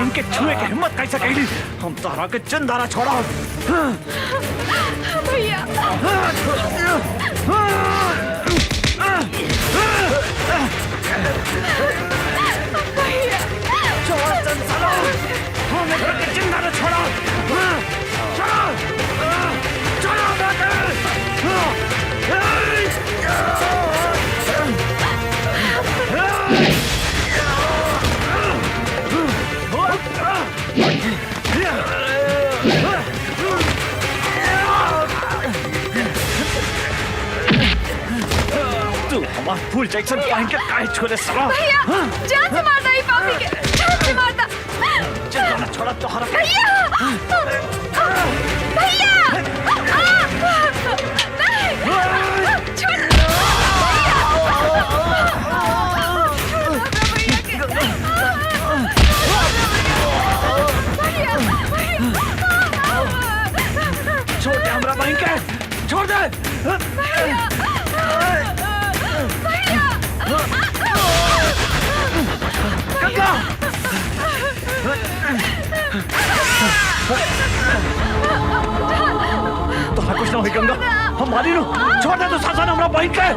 बहन के छुए के हिम्मत कैसे कैली? हम तोहरा के जिंदा छोड़ा। भैया भैया छोड़ चंचला, हम एकरा के जिंदा न छोड़ा। चलो चलो तू हमार फूल जैक्सन पहन के काहे छोड़े सला? भैया जान से मारता ही पापी के, जान से मारता। जिंदा न छोड़ा तोहरा के। भैया भैया नहीं छोड़ छोड़ दे हमरा बहन के, छोड़ दे। गंगा तोहरा कुछ ना होई गंगा, हम मारी नु। छोड़ दे तू शासन हमरा बहन के।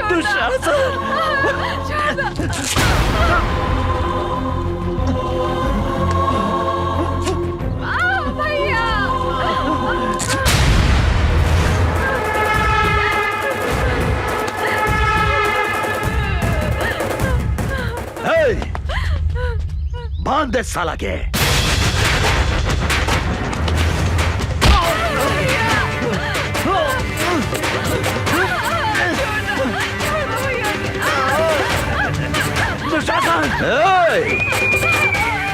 तू शासन बांध दे साला के।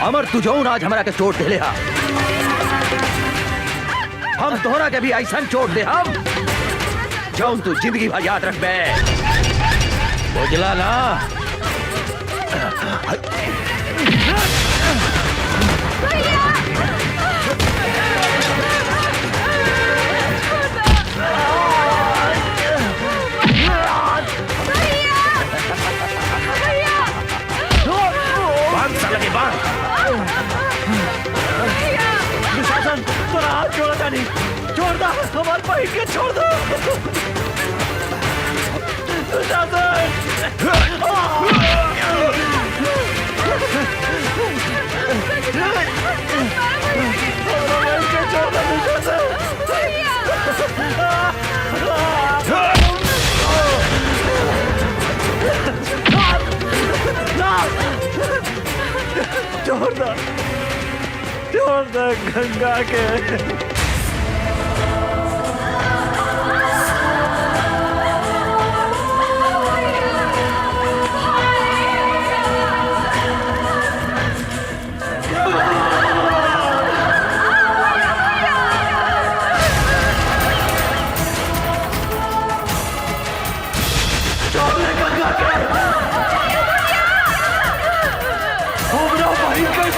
अमर तू जौन आज हमरा के चोट दे ले हम तोहरा के भी ऐसा चोट दे हम जौन तू जिंदगी भर याद रख बे। बुझला ना? दुशासन तोरा हाथ छोड़ा जानी, छोड़ दो हमारे बहन के, छोड़ दो दुशासन। छोड़ दो दुशासन। छोड़ दो, छोड़ दो गंगा के।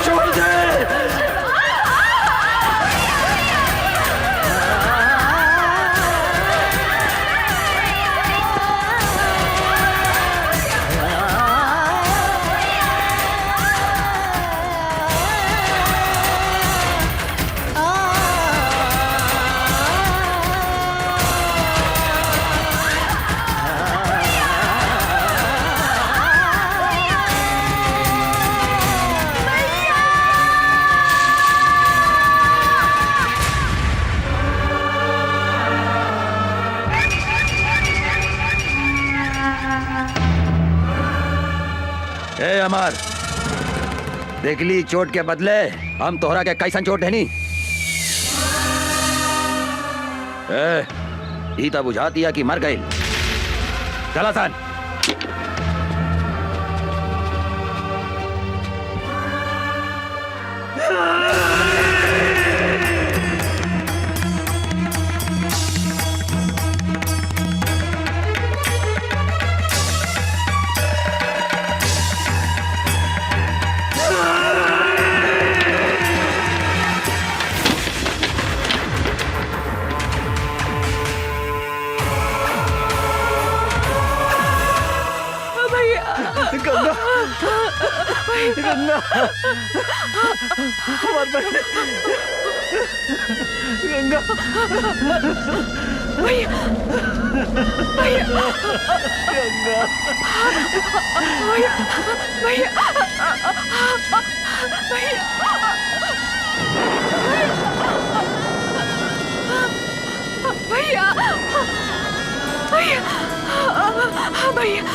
छोड़ दे। ए अमर, देखली चोट के बदले हम तोहरा के कैसन चोट है नी? ई तो बुझा दिया कि मर गई। चला सन। गंगा गंगा हमारी बहन गंगा भैया भैया गंगा भैया भैया भैया भैया भैया भैया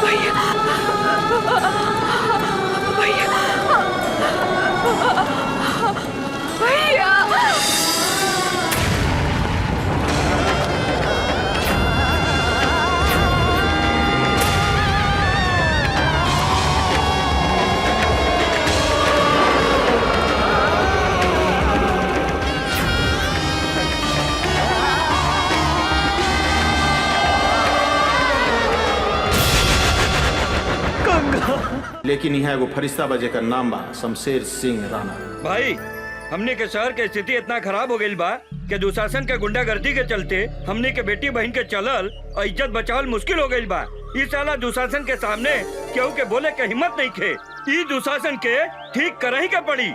भैया भैया भैया लेकिन यहाँ एगो फरिश्ता बजे का नाम बा शमशेर सिंह राणा। भाई हमने के शहर के स्थिति इतना खराब हो गई बा कि दुशासन के गुंडागर्दी के चलते हमने के बेटी बहन के चलल और इज्जत बचावल मुश्किल हो गई बा। इस साला दुशासन के सामने केहू के बोले के हिम्मत नहीं खे। ई दुशासन के ठीक करही के पड़ी।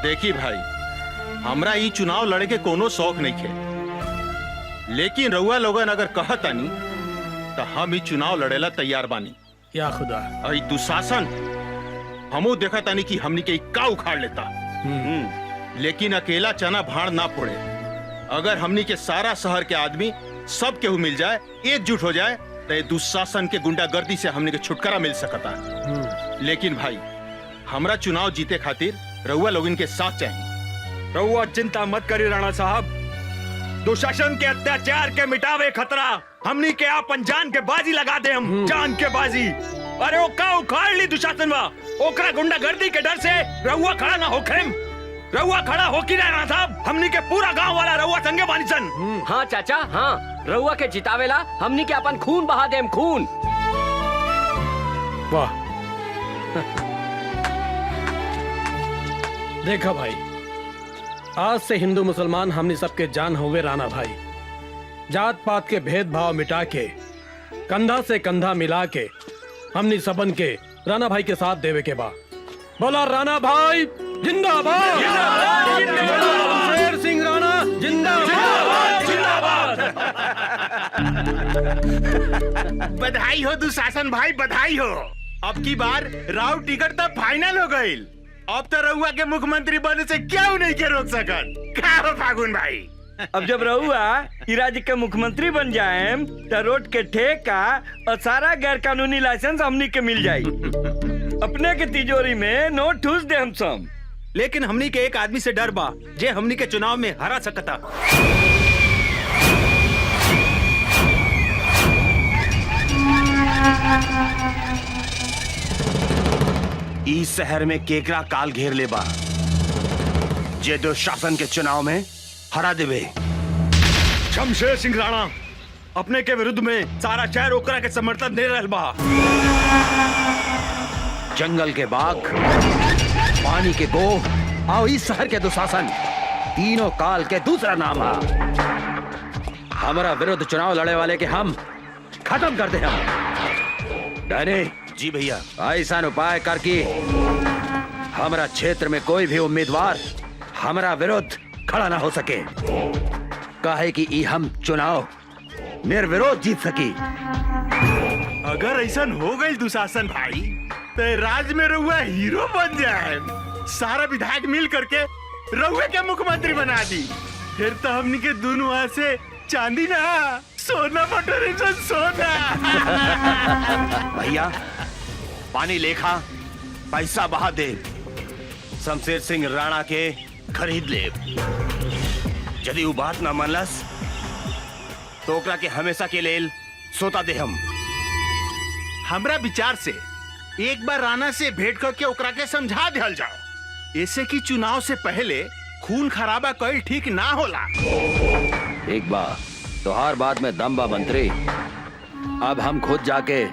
देखी भाई, हमरा ई चुनाव लड़े के कोनो शौक नहीं खे, लेकिन रउआ लोगन अगर कहतानी तो हम ई चुनाव लड़ेला तैयार बानी। या खुदा, और ई दुशासन हमू देखा तानी कि हमनी के का उखाड़ लेता। लेकिन अकेला चना भाड़ ना फोड़े। अगर हमनी के सारा शहर के आदमी सब केहू मिल जाए, एकजुट हो जाए, तो दुशासन के गुंडागर्दी से हमनी के छुटकारा मिल सकता। लेकिन भाई, हमरा चुनाव जीते खातिर रउआ लोगन के साथ चाहिए। रउआ चिंता मत करी राणा साहब, दुशासन के अत्याचार के मिटावे खतरा हमनी के आपन जान के बाजी लगा दे। हम जान के बाजी। अरे वो का उखाड़ ली दुशासन बा, ओकरा गुंडागर्दी के डर से रउआ खड़ा ना होखे। रउआ खड़ा हो की राणा साहब, हमनी के पूरा गांव वाला रउआ संगे बानी सन। हाँ चाचा, हाँ रउआ के जितावेला हमनी के अपन खून बहा देम, खून। वाह। देखा भाई, आज से हिंदू मुसलमान हमने सबके जान होवे राणा भाई। जात पात के भेदभाव मिटा के, कंधा से कंधा मिला के हमने सबन के राणा भाई के साथ देवे के बा। बोला राणा भाई जिंदाबाद, शेर सिंह राणा जिंदाबाद, जिंदाबाद। बधाई हो दुशासन भाई, बधाई हो। अब की बार राव टिकट तो फाइनल हो गई। अब तो रउआ के मुख्यमंत्री बने से क्यों नहीं के रोक सकत। क्या हो फागुन भाई? अब जब रउआ ई राज्य के मुख्यमंत्री बन जाए तो रोड के ठेका और सारा गैर कानूनी लाइसेंस हमनी के मिल जाये। अपने के तिजोरी में नोट ठूस दे हम सब। लेकिन हमनी के एक आदमी से डर बा जे हमनी के चुनाव में हरा सकता। इस शहर में केकरा काल घेर ले बा जे दुशासन के चुनाव में हरा देवे। शमशेर सिंह राणा अपने के विरुद्ध में सारा शहर ओकरा के समर्थन दे रहल बा। जंगल के बाघ, पानी के गोह और इस शहर के दुशासन, तीनों काल के दूसरा नाम है। हमारा विरुद्ध चुनाव लड़े वाले के हम खत्म कर दे। हम डैनी जी भैया, ऐसा उपाय करके हमारा क्षेत्र में कोई भी उम्मीदवार हमारा विरुद्ध खड़ा ना हो सके, काहे कि ई हम चुनाव निर्विरोध जीत सकी। अगर ऐसा हो गई दुशासन भाई, तो राज्य में रउआ हीरो बन जाए। सारा विधायक मिल करके रउआ के मुख्यमंत्री बना दी। फिर तो हमनी के दोनों हाथ से चांदी ना सोना बटोरे सोना। भैया पानी लेखा पैसा बहा दे, शमशेर सिंह राणा के खरीद ले। यदि वो बात ना मानलस तो ओकरा के हमेशा के लेल सोता दे हम। हमरा विचार से एक बार राणा से भेंट करके ओकरा के समझा दिहल जाओ, ऐसे कि चुनाव से पहले खून खराबा कई ठीक ना होला। एक बार तो हर बात में दम बा मंत्री। अब हम खुद जाके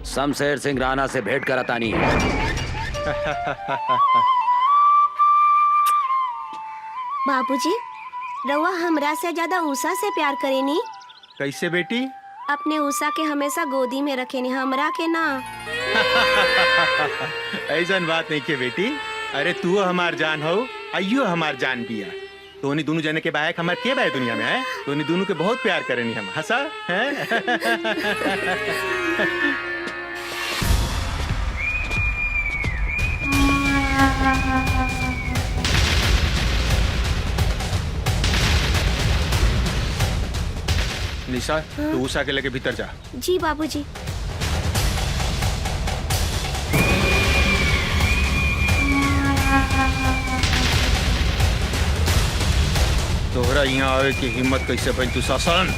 शमशेर सिंह राणा से भेंट करातानी। बाबूजी, रउआ हमरा से ज्यादा उषा से प्यार करेनी। कैसे बेटी? अपने उषा के हमेशा गोदी में रखे नहीं, हमरा के ना। ऐसा बात नहीं के बेटी। अरे तू हमार जान हो, अयो हमार जान पिया। तोनी दोनों जने के बायक हमार के बाय दुनिया में है। तोनी दोनों के बहुत प्यार करेनी हम, हंसा है। निशा, तू उषा के लेके भीतर जा। जी बाबूजी। तोहरा यहाँ आवे की हिम्मत कैसे बन दुशासन?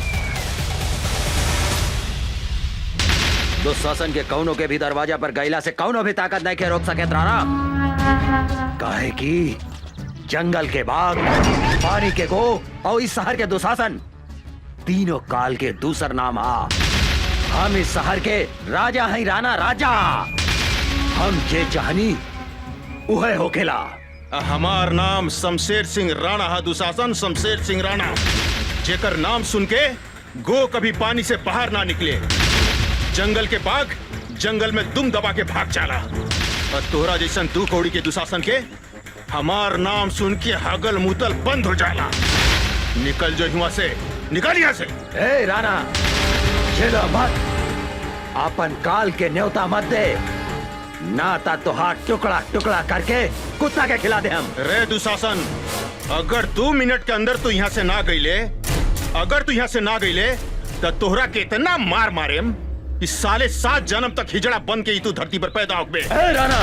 दुशासन के कौनों के भी दरवाजा पर गैला से कौनों भी ताकत नहीं के रोक सके राणा। काहे की जंगल के बाघ, पानी के गो और इस शहर के दुशासन तीनों काल के दूसर नाम आ। हम इस शहर के राजा हैं राणा, राजा। हम जे चाहनी उहे होकेला। हमार नाम शमशेर सिंह राणा है दुशासन, शमशेर सिंह राणा। जेकर नाम सुन के गो कभी पानी से बाहर ना निकले। जंगल के बाघ जंगल में दुम दबा के भाग जाला। और तोहरा जैसन दू कौड़ी के दुशासन के हमार नाम सुन के हगल मुतल बंद हो जाला। निकल जो हुआ से, निकल यहाँ से। ए राणा, चलो मत, अपन काल के न्योता मत दे, नाता तो हाथ टुकड़ा टुकड़ा करके कुत्ता के खिला दे हम। रे दुशासन, अगर 2 मिनट के अंदर तू यहाँ से ना गईले, अगर तू यहाँ से ना गईले तो तोहरा के इतना मार मारेम इस साले 7 जन्म तक हिजड़ा बन के ही तू धरती पर पैदा होगे। ए राणा,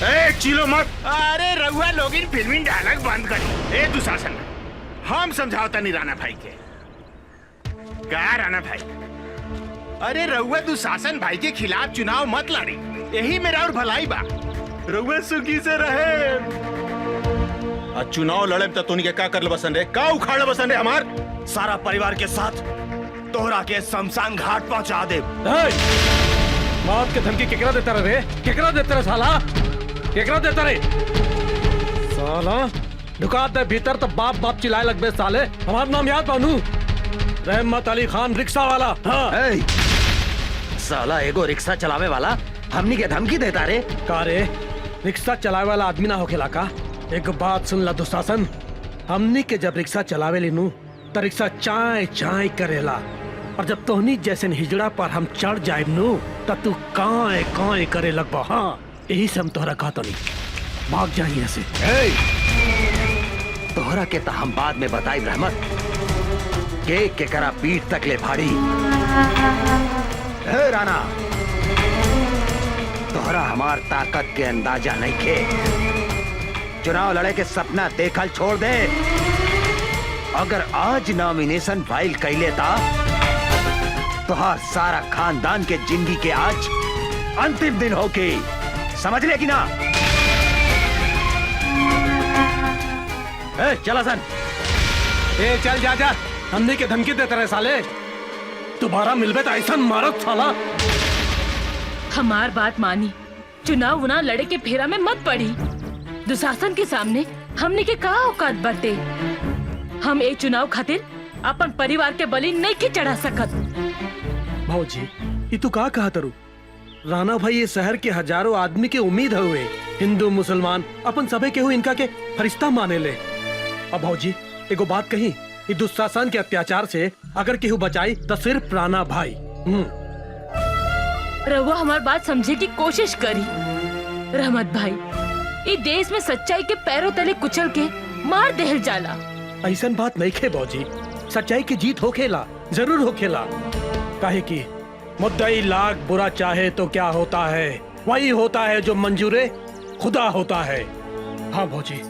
ए चिलो मत। अरे रहुआ लोग इन फिल्मी डायलॉग बंद करो। ए दुशासन, हम समझावता नहीं राणा भाई के। क्या राणा भाई? अरे रहुआ दुशासन भाई के खिलाफ चुनाव मत लड़ी, यही मेरा और भलाई बा। रहुआ सुखी से रहे। और चुनाव लड़े तो तुनी के का कर बसन रे, का उखाड़ बसन रे हमार? सारा परिवार के साथ तोहरा के शमशान घाट पहुंचा दे। मौत के धमकी केकरा देता रे? केकरा देता रे साला? केकरा देता रे? साला ढुका दे भीतर तो बाप बाप चिल्लाए लगबे साले। हमारा नाम याद बानू, रहमत अली खान रिक्शा वाला। हाँ। साला एगो रिक्शा चलावे वाला हमनी के धमकी देता रे? का रे, रिक्शा चलावे वाला आदमी ना होखेला का? एक बात सुन ला दुशासन, हमनी के जब रिक्शा चलावे लीनू तो रिक्शा चाय चाय करेला, और जब तोहनी जैसे हिजड़ा पर हम चढ़ जाए नू तब तू काए काए करे लगबा। हाँ, यही से हम तोहरा कहता नहीं, भाग जा यहाँ से। तोहरा के तो हम बाद में बताई रहमत, के करा पीठ तक ले भाड़ी। हे राणा, तोहरा हमार ताकत के अंदाजा नहीं खे। चुनाव लड़े के सपना देखल छोड़ दे। अगर आज नॉमिनेशन फाइल कर लेता तो हर सारा खानदान के जिंदगी के आज अंतिम दिन होके, समझ ले कि ना? चला सन। चल जा जा, हमने के धमकी देते रहे साले। दोबारा मिलबे तो ऐसा मारत साला। हमार बात मानी, चुनाव उना लड़े के फेरा में मत पड़ी। दुशासन के सामने हमने के कहा औकात बाटे। हम एक चुनाव खातिर अपन परिवार के बलि नहीं के चढ़ा सकत। भाऊजी, ये तू का कहा तरू? राणा भाई ये शहर के हजारों आदमी के उम्मीद हुए, हिंदू मुसलमान अपन सबे के हुए इनका के फरिश्ता माने ले। अब भाऊजी एगो बात कही, ये दुशासन के अत्याचार से अगर केहू बचाई तो सिर्फ राणा भाई। रहुआ हमार बात समझे की कोशिश करी। रहमत भाई, ये देश में सच्चाई के पैरों तले कुचल के मार देहल जाला। ऐसा बात नहीं खे भाऊजी, सच्चाई की जीत होखेला, जरूर होखेला। काहे की मुद्दई लाख बुरा चाहे तो क्या होता है, वही होता है जो मंजूरे खुदा होता है। हाँ भाऊजी,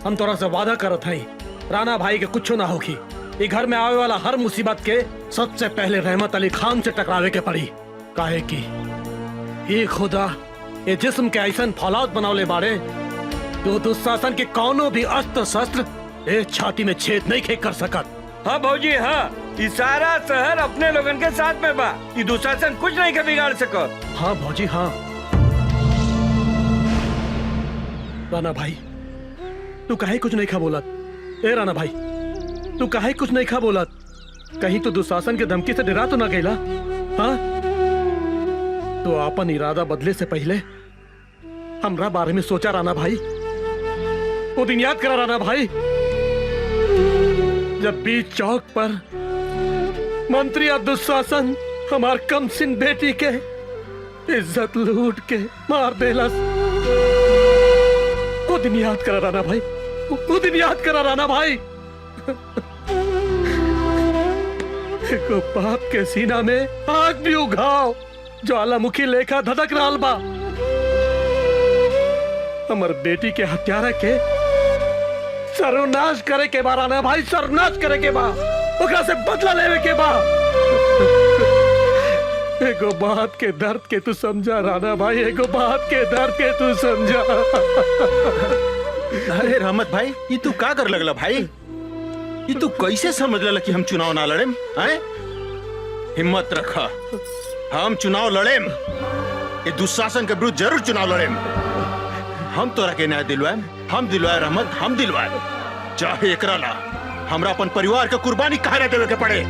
हम तोरा से वादा करत हई, राणा भाई के कुछ ना होगी। ये घर में आवे वाला हर मुसीबत के सबसे पहले रहमत अली खान से टकरावे के पड़ी। काहे की ये खुदा ये जिस्म के ऐसा फौलाद बनावले बाड़े जो दुशासन के कौनो भी अस्त्र शस्त्र ए छाती में छेद नहीं कर सकत। हाँ भौजी, हाँ, ये सारा शहर अपने लोगन के साथ में बा। ये दुशासन कुछ नहीं के बिगाड़ सकत। हाँ भौजी, हाँ। राणा भाई, तू काहे कुछ नहीं खा बोलत? ए राणा भाई, तू काहे कुछ नहीं खा बोलत? कहीं तो दुशासन के धमकी से डरा तो ना गईला? हाँ? तो अपन इरादा बदले से पहले हमरा बारे में सोचा राणा भाई। वो दिन याद करा राणा भाई, जब बीच चौक पर मंत्री और दुशासन हमार कमसिन बेटी के इज्जत लूट के मार देलस। वो दिन याद करा राणा भाई, वो दिन याद करा राणा भाई। को बाप के सीना में आग भी उघाओ, ज्वालामुखी लेखा धधक रहा बा। हमर बेटी के हत्यारा के सर्वनाश करे के बा राणा भाई, सर्वनाश करे के बा, ओकरा से बदला लेवे के बा। एगो बात के दर्द के तू समझा राणा भाई, एगो बात के दर्द के तू समझा। अरे रहमत भाई, ये तू का कर लगला भाई? ये तू कैसे समझ लला कि हम चुनाव ना लड़ेम? हैं? हिम्मत रखा, हम चुनाव लड़ेम। ये दुशासन के विरुद्ध जरूर चुनाव लड़ेम। हम तोरा के न्याय दिलवाएम, हम दिलवाए रहमत, हम दिलवाए। चाहे एकरा ला हमरा अपन परिवार के कुर्बानी काहे ना देवे के पड़े।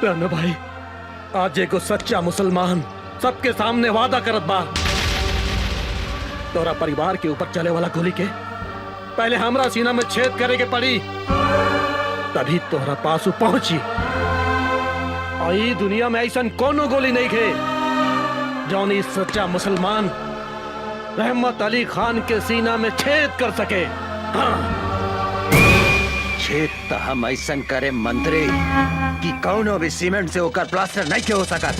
राणा भाई, आज एगो सच्चा मुसलमान सबके सामने वादा करत बा, तोरा परिवार के ऊपर चले वाला गोली के पहले हमरा सीना में छेद करे के पड़ी, तभी तोहरा पास पहुंची। आई दुनिया में ऐसा कोनो गोली नहीं खे जौन इस सच्चा मुसलमान रहमत अली खान के सीना में छेद कर सके। हाँ। छेद तो हम ऐसा करे मंत्री कि कौनो भी सीमेंट से होकर प्लास्टर नहीं के हो सकत।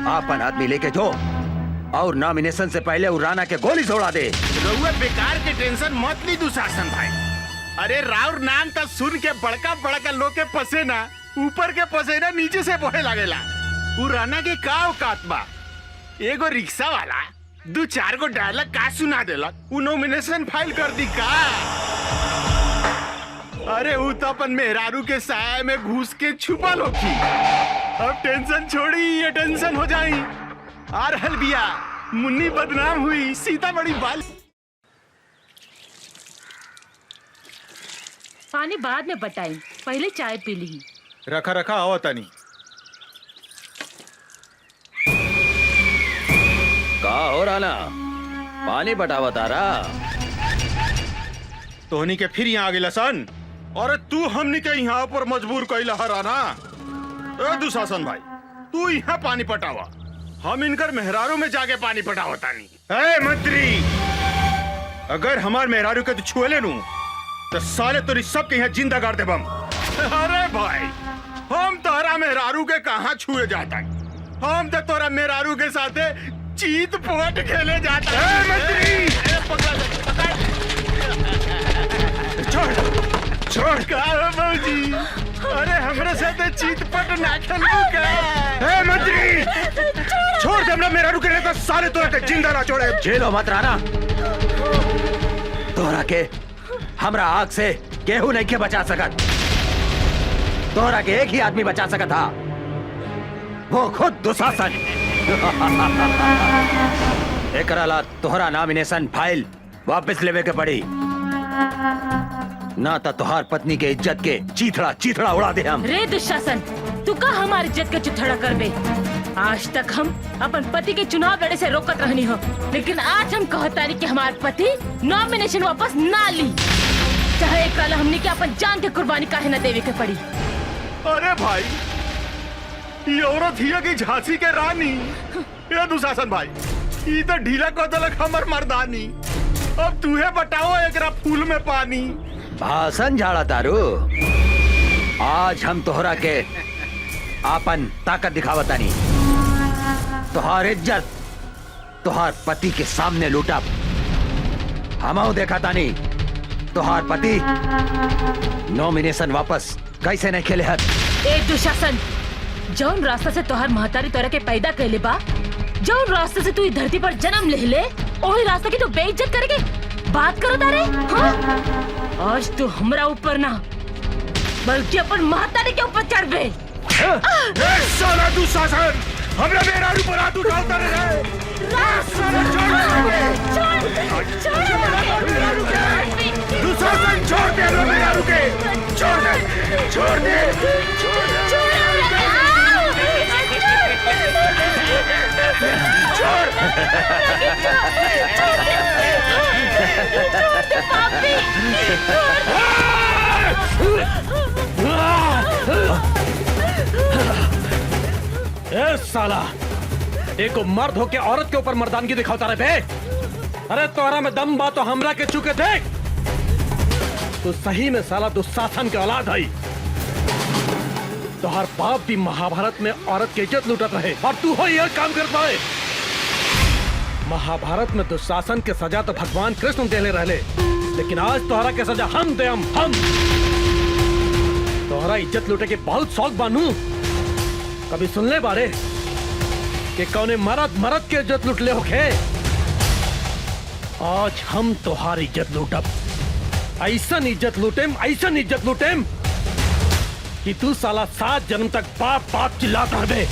आपन आदमी लेके जो और नॉमिनेशन से पहले राणा के गोली छोड़ा दे। रउआ बेकार के टेंशन मत ली दुशासन भाई। अरे राउर नाम तो सुन के बड़का बड़का लोग के पसेना ऊपर के पसेना नीचे से बहे लागेला। उ राणा के का औकात बा? एगो रिक्शा वाला 2-4 गो डायलॉग का सुना देलक, उ नॉमिनेशन फाइल कर दी का? अरे उ तो अपन मेहरारू के साया में घुस के छुपा लोगी। अब टेंशन छोड़ी, ये टेंशन हो जाई। आ रहल बिया, मुन्नी बदनाम हुई, सीता बड़ी बाल। पानी बाद में बटाई, पहले चाय पी ली। रखा रखा आओ तनी। का हो राणा, पानी बटावा तारा? तोहनी के फिर यहाँ आ गेला सन। अरे तू हमनी के यहाँ पर मजबूर कैला राणा। ए दुशासन भाई, तू यहाँ पानी पटावा, हम इनकर मेहरारू में जाके पानी पटावा तानी। ए मंत्री, अगर हमार मेहरारू के तू छुए ले नू तो साले तोरी सबके यहाँ जिंदा गाड़ दे बम। अरे भाई, हम तोरा मेहरारू के कहाँ छुए जाता है? हम तो तोरा मेहरारू के साथे चीत पोट खेले जाता है। मंत्री, छोड़ का बाबूजी, अरे हमरे साथे चीत पट ना खेलू का? ए मंत्री, छोड़ दे, हमरा मेहरारू के नहीं तो साले तोरा के जिंदा ना छोड़े। जेलो मत राणा, तोरा के हमरा आग से केहू नहीं के बचा सकत। तोरा के एक ही आदमी बचा सकत था, वो खुद दुशासन। एकरा ला तोहरा नॉमिनेशन फाइल वापस लेवे के पड़ी, ना तो तोहार पत्नी के इज्जत के चीथड़ा चीथड़ा उड़ा दे हम। रे दुशासन, तू का हमारी इज्जत के चिथड़ा करबे? आज तक हम अपन पति के चुनाव लड़े से रोकत रहनी हो, लेकिन आज हम कहतानी कि हमारे पति नॉमिनेशन वापस ना ली, चाहे कल हमने के अपन जान के कुर्बानी काहे न देवे के पड़ी। अरे भाई, ये औरत हिया की झांसी के रानी। ये दुशासन भाई, ये तो ढीला को दलक हमर मर्दानी। अब तूहे बताओ एकरा फूल में पानी। भाषण झाड़ा तारू, आज हम तोहरा के आपन ताकत दिखावतानी। तोहार इज्जत तोहार पति के सामने लूटा, हमऊ देखा तानी तोहार पति नॉमिनेशन वापस कैसे नहीं खेले हत। ए दुशासन, जौन रास्ता से तोहार महतारी तोरा के पैदा कैले बा, जौन रास्ते से तू इस धरती पर जन्म ले ले, वही रास्ता की तू बेइज्जत करके बात करो तारे। हाँ? आज तू हमरा ऊपर ना बल्कि अपन महतारी के ऊपर चढ़ बे। साला दुशासन, हमरा मेहरारू पर हाथ उठाता रहे। दुशासन छोड़। छोड़ दे ए साला, एक मर्द होके औरत के ऊपर मर्दानगी दिखाता रहे बे। अरे तोरा में दम बा तो हमरा के चुके देख। तो सही में साला दुशासन के औलाद है। तो हर बाप भी महाभारत में औरत की इज्जत लूटत रहे और तू हो यह काम करता है। महाभारत में दुशासन के सजा तो भगवान कृष्ण देले रहले, लेकिन आज तोहरा के सजा हम दे हम। तोहरा इज्जत लूटे के बहुत शौक बानू। कभी सुनले बारे कि कौने मरद के इज्जत लूट ले होखे? आज हम तोहारी इज्जत लूटब। ऐसन इज्जत लूटेम कि तू साला 7 जन्म तक बाप बाप चिल्लाता रहे।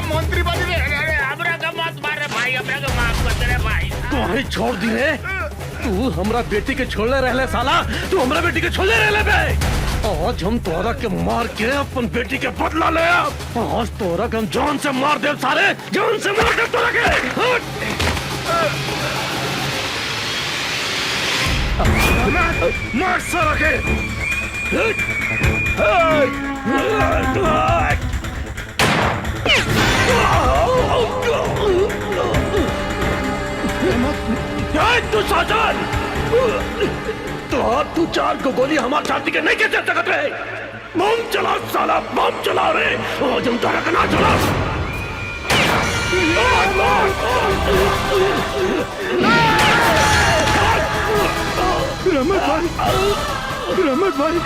मंत्री बन गए, हमरा का मत मारे भाई, हमरा का माफ कर दे भाई। तुम्हारी छोड़ दी रे। तू हमरा बेटी के छोड़ले रहले साला, तू हमरा बेटी के छोड़ले रहले बे। आज हम तोरा के मार के अपन बेटी के बदला ले। आज तोरा के हम जान से मार दे, सारे जान से मार दे तोरा के। मार सारा के। तू साजन, तू 4 को गोली हमारे छाती के नहीं के दे सकते। बम चला साला, बम चला रे। आज हम तोरा के ना चला। रमत भाई,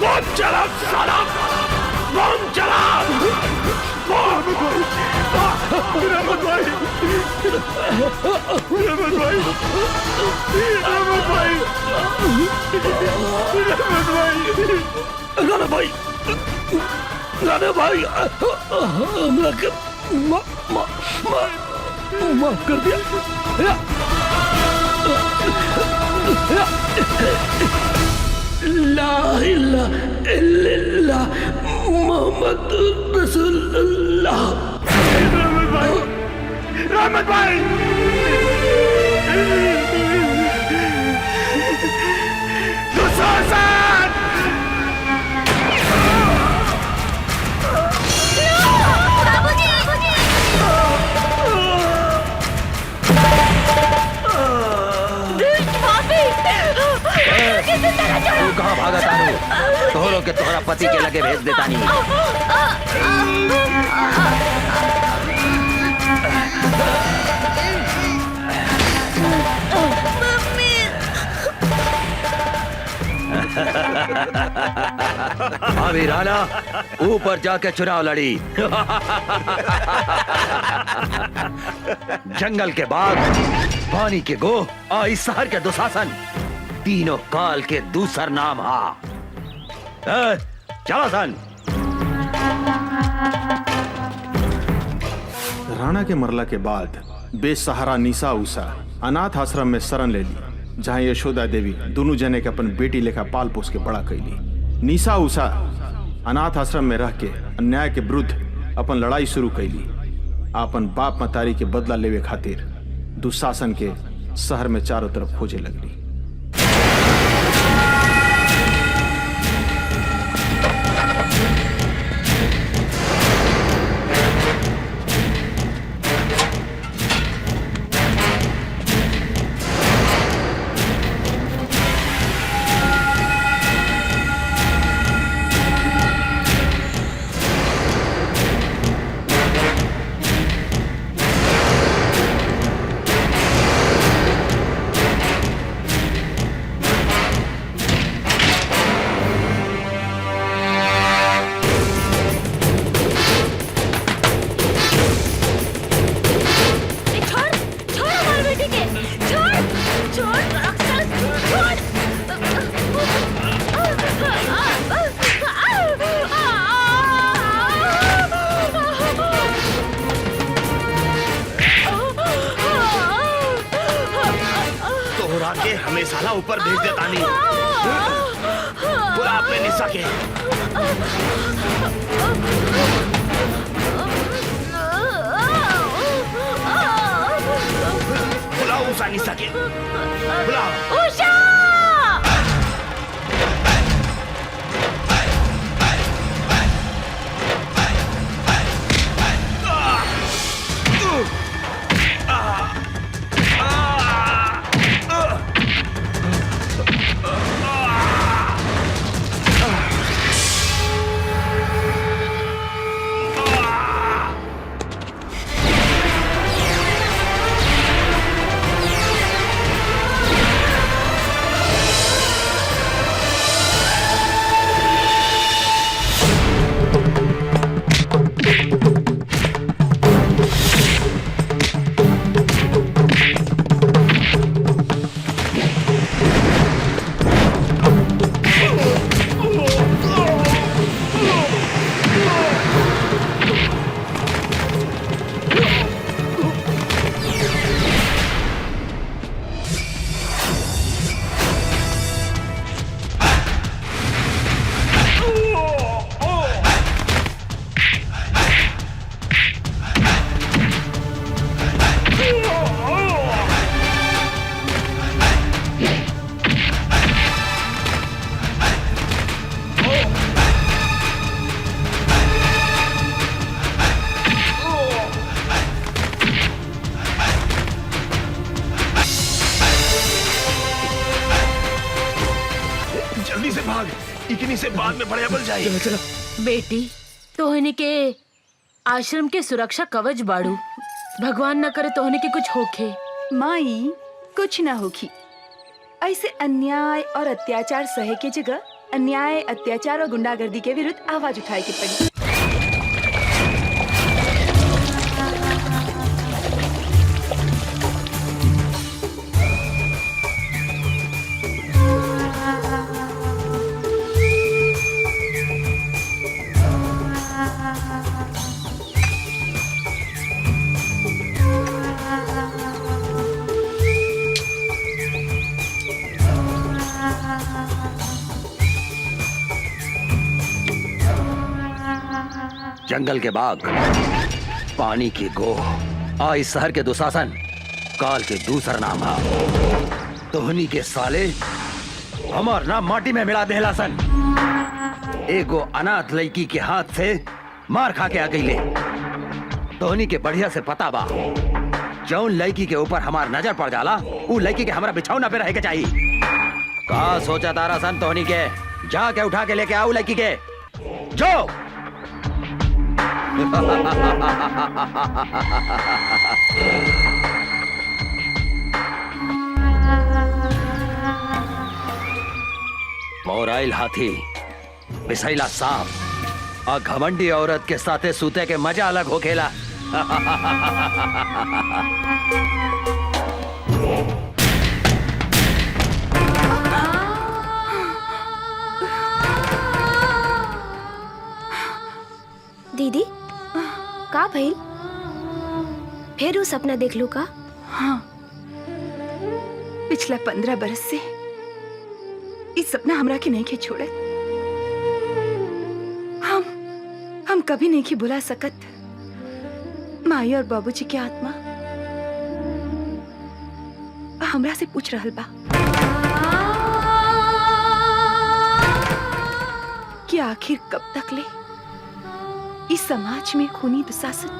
बम चला साला, बम चला। रमत भाई, राणा भाई, हमरा के माफ कर दिया। ला इलाहा इल्लल्लाह मोहम्मद रसूलुल्लाह। रहमत भाई, दुशासन, तू कहाँ भागा तारू? तोहरो के तोहरा पति के लगे भेज देता नहीं। अभी राणा ऊपर जाके चुनाव लड़ी। जंगल के बाघ, पानी के गो और इस शहर के दुशासन, तीनों काल के दूसर नाम हा। चलो सन। राणा के मरला के बाद बेसहारा निशा उषा अनाथ आश्रम में शरण ले ली, जहाँ यशोदा देवी दोनों जने के अपन बेटी लेखा पाल पोस के बड़ा कैली। निशा उषा अनाथ आश्रम में रह के अन्याय के विरुद्ध अपन लड़ाई शुरू कैली। अपन बाप मतारी के बदला लेवे खातिर दुशासन के शहर में चारों तरफ खोजे लगली। के हमेशा ऊपर भेज देता नहीं। बुला अपने निशा के। बुलाओ उषा निशा के। बुलाओ। उषा! जल्दी से भाग, इतनी से बाद में बड़े बल जाए। बेटी तोहनी के आश्रम के सुरक्षा कवच बाड़ू। भगवान न करे तोहनी के कुछ होखे। माई कुछ ना होगी। ऐसे अन्याय और अत्याचार सहे के जगह अन्याय, अत्याचार और गुंडागर्दी के विरुद्ध आवाज उठाए के पड़ी। जंगल के बाग, पानी की गोह, आ इस शहर के दुशासन, काल के दूसरा नाम है। तोहनी के साले हमार नाम माटी में मिला देहला सन। एगो अनाथ लड़की के हाथ से मार खा के अकेले। तोहनी के बढ़िया से पता बा, जौन लड़की के ऊपर हमार नजर पड़ जाला उ लड़की के हमारा बिछौना पे रहे के चाहिए। का सोचा तारा सन तोहनी के? जाके उठा के लेके आओ लड़की के। जो मोराइल हाथी, बिसैला सांप और घमंडी औरत के साथे सूते के मजा अलग हो खेला। दीदी का भइल? फिर वो सपना देख लू का? हाँ, पिछला 15 बरस से इस सपना हमरा के नहीं के छोड़े। हम कभी नहीं के बुला सकत माई और बाबूजी की आत्मा हमरा से पूछ रहल बा कि आखिर कब तक ले इस समाज में खूनी दुशासन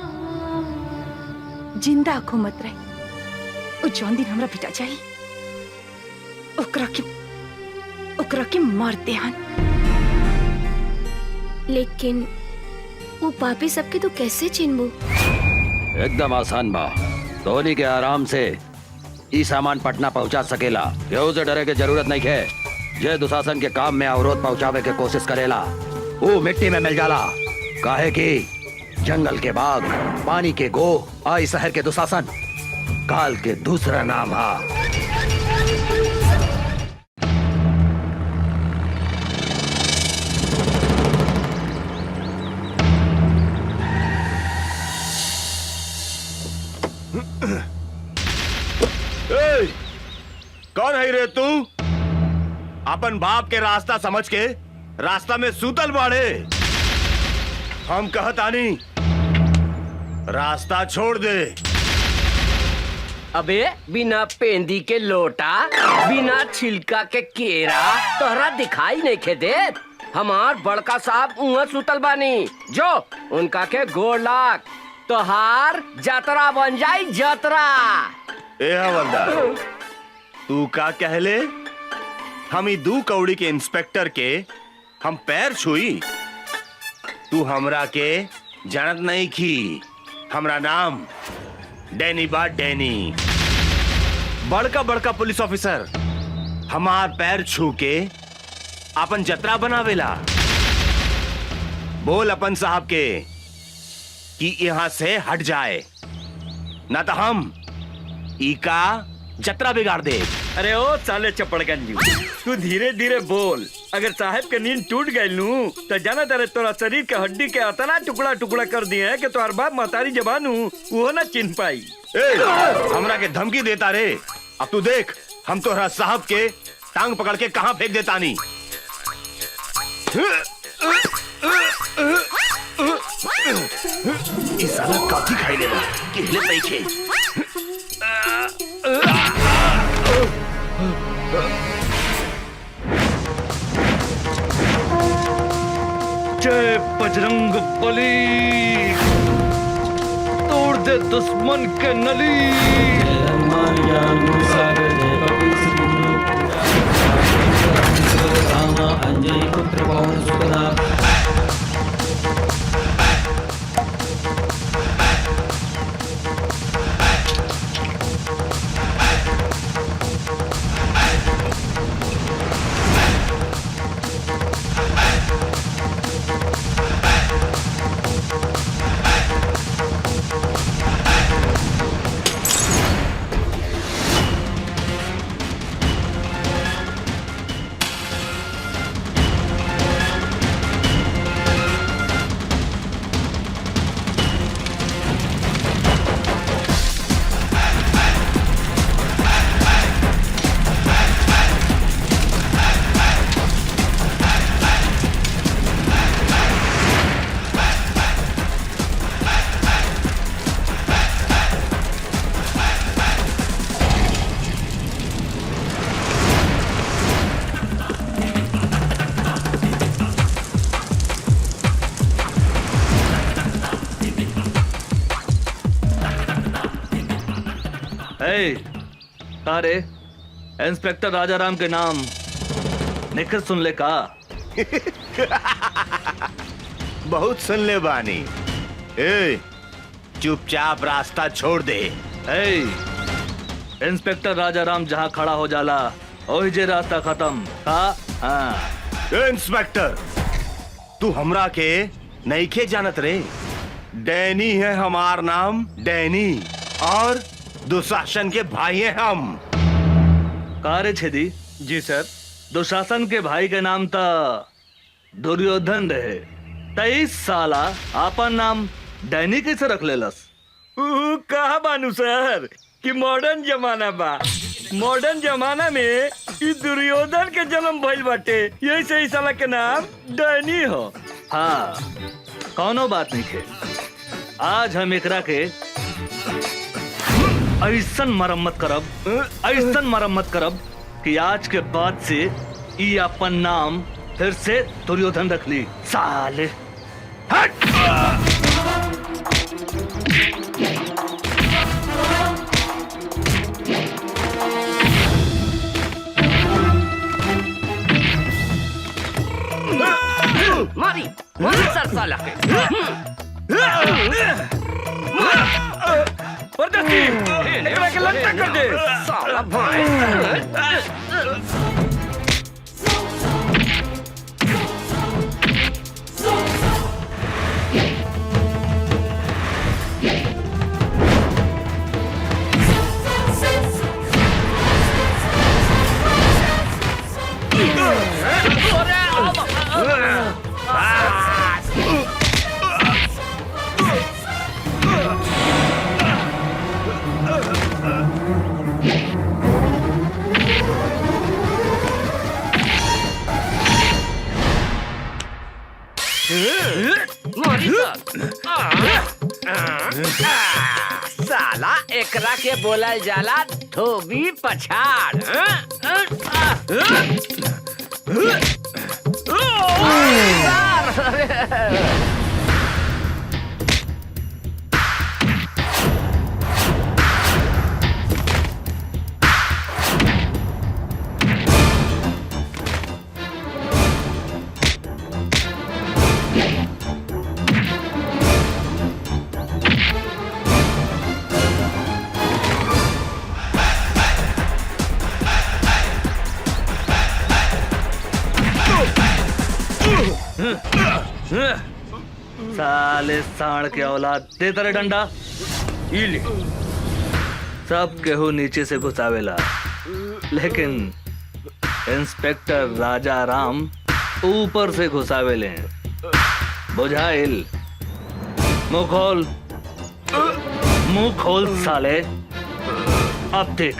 जिंदा घूमत रही। और जौन दिन हमरा बेटा जाई ओकरा के मार देहन। लेकिन वो पापी सबके तो कैसे चिन्हबू? एकदम आसान बा। धोनी के आराम से ई सामान पटना पहुंचा सकेला। केहू से डरे के जरूरत नहीं है। जे दुशासन के काम में अवरोध पहुंचावे के कोशिश करेला वो मिट्टी में मिल जाला। काहे कि जंगल के बाग, पानी के गो, आई शहर के दुशासन काल के दूसरा नाम है। कौन है रे तू? अपन बाप के रास्ता समझ के रास्ता में सूतल बाड़े। हम कहतानी रास्ता छोड़ दे। अबे बिना पेंदी के लोटा, बिना छिलका के केरा तोहरा दिखाई नहीं खे देत। हमार बड़का साहब उहाँ सुतल बानी, जो उनका के गोड़ लाग तोहार जतरा बन जाई जतरा। ए हवलदार, तू का कहले? हम ई 2 कौड़ी के इंस्पेक्टर के हम पैर छुई? तू हमरा के जानत नहीं की। हमरा नाम डैनी बा, डैनी। बड़का बड़का पुलिस ऑफिसर हमार पैर छू के अपन जतरा बनावेला। बोल अपन साहब के कि यहाँ से हट जाए, ना तो हम इका जतरा बिगाड़ दे। अरे ओ साले चपड़गंजी, तू धीरे धीरे बोल। अगर साहब के नींद टूट गई नू तो जाना तेरे तोरा शरीर के हड्डी के अतना टुकड़ा टुकड़ा कर दिए है कि तोहर बाप महतारी जबान वो ना चिन्ह पाई। हमरा के धमकी देता रे। अब तू देख हम तोहरा साहब के टांग पकड़ के कहां फेंक देता नी। इस साला काफी खाई लेगा, केले देखे। जय बजरंग बली, तोड़ दे दुश्मन के नली। अरे इंस्पेक्टर राजाराम के नाम निखर सुन ले का? बहुत सुन ले बानी। ए, चुपचाप रास्ता छोड़ दे। इंस्पेक्टर राजाराम जहाँ खड़ा हो जाला वही जे रास्ता खत्म। हाँ। इंस्पेक्टर, तू हमरा के नहीं खे जानत रे। डैनी है हमार नाम, डैनी। और दुशासन के भाई हैं हम। कारे छेदी? जी सर। दुशासन के भाई के नाम था दुर्योधन रहे। 23 साला आपन नाम डैनी कैसे रख लेलस? कहा बानू सर कि मॉडर्न जमाना बा। मॉडर्न जमाना में ई दुर्योधन के जन्म भइल बाटे, यही से ई साला के नाम डैनी हो। हाँ, कौनो बात नहीं है। आज हम एकरा के ऐसन मरम्मत करब कि आज के बाद से ई अपन नाम फिर से दुर्योधन रख ली। साले हट! मारी सर साला के। एकरा के लंका कर दे साला भाई। साला एकरा के बोलल जाला धोबी पछाड़। साले साण के औलाद दे तेरे डंडा। ई ले। सब केहू नीचे से घुसावेला, लेकिन इंस्पेक्टर राजा राम ऊपर से घुसावेले। बुझाइल? मुंह खोल, मुंह खोल साले। अब देख।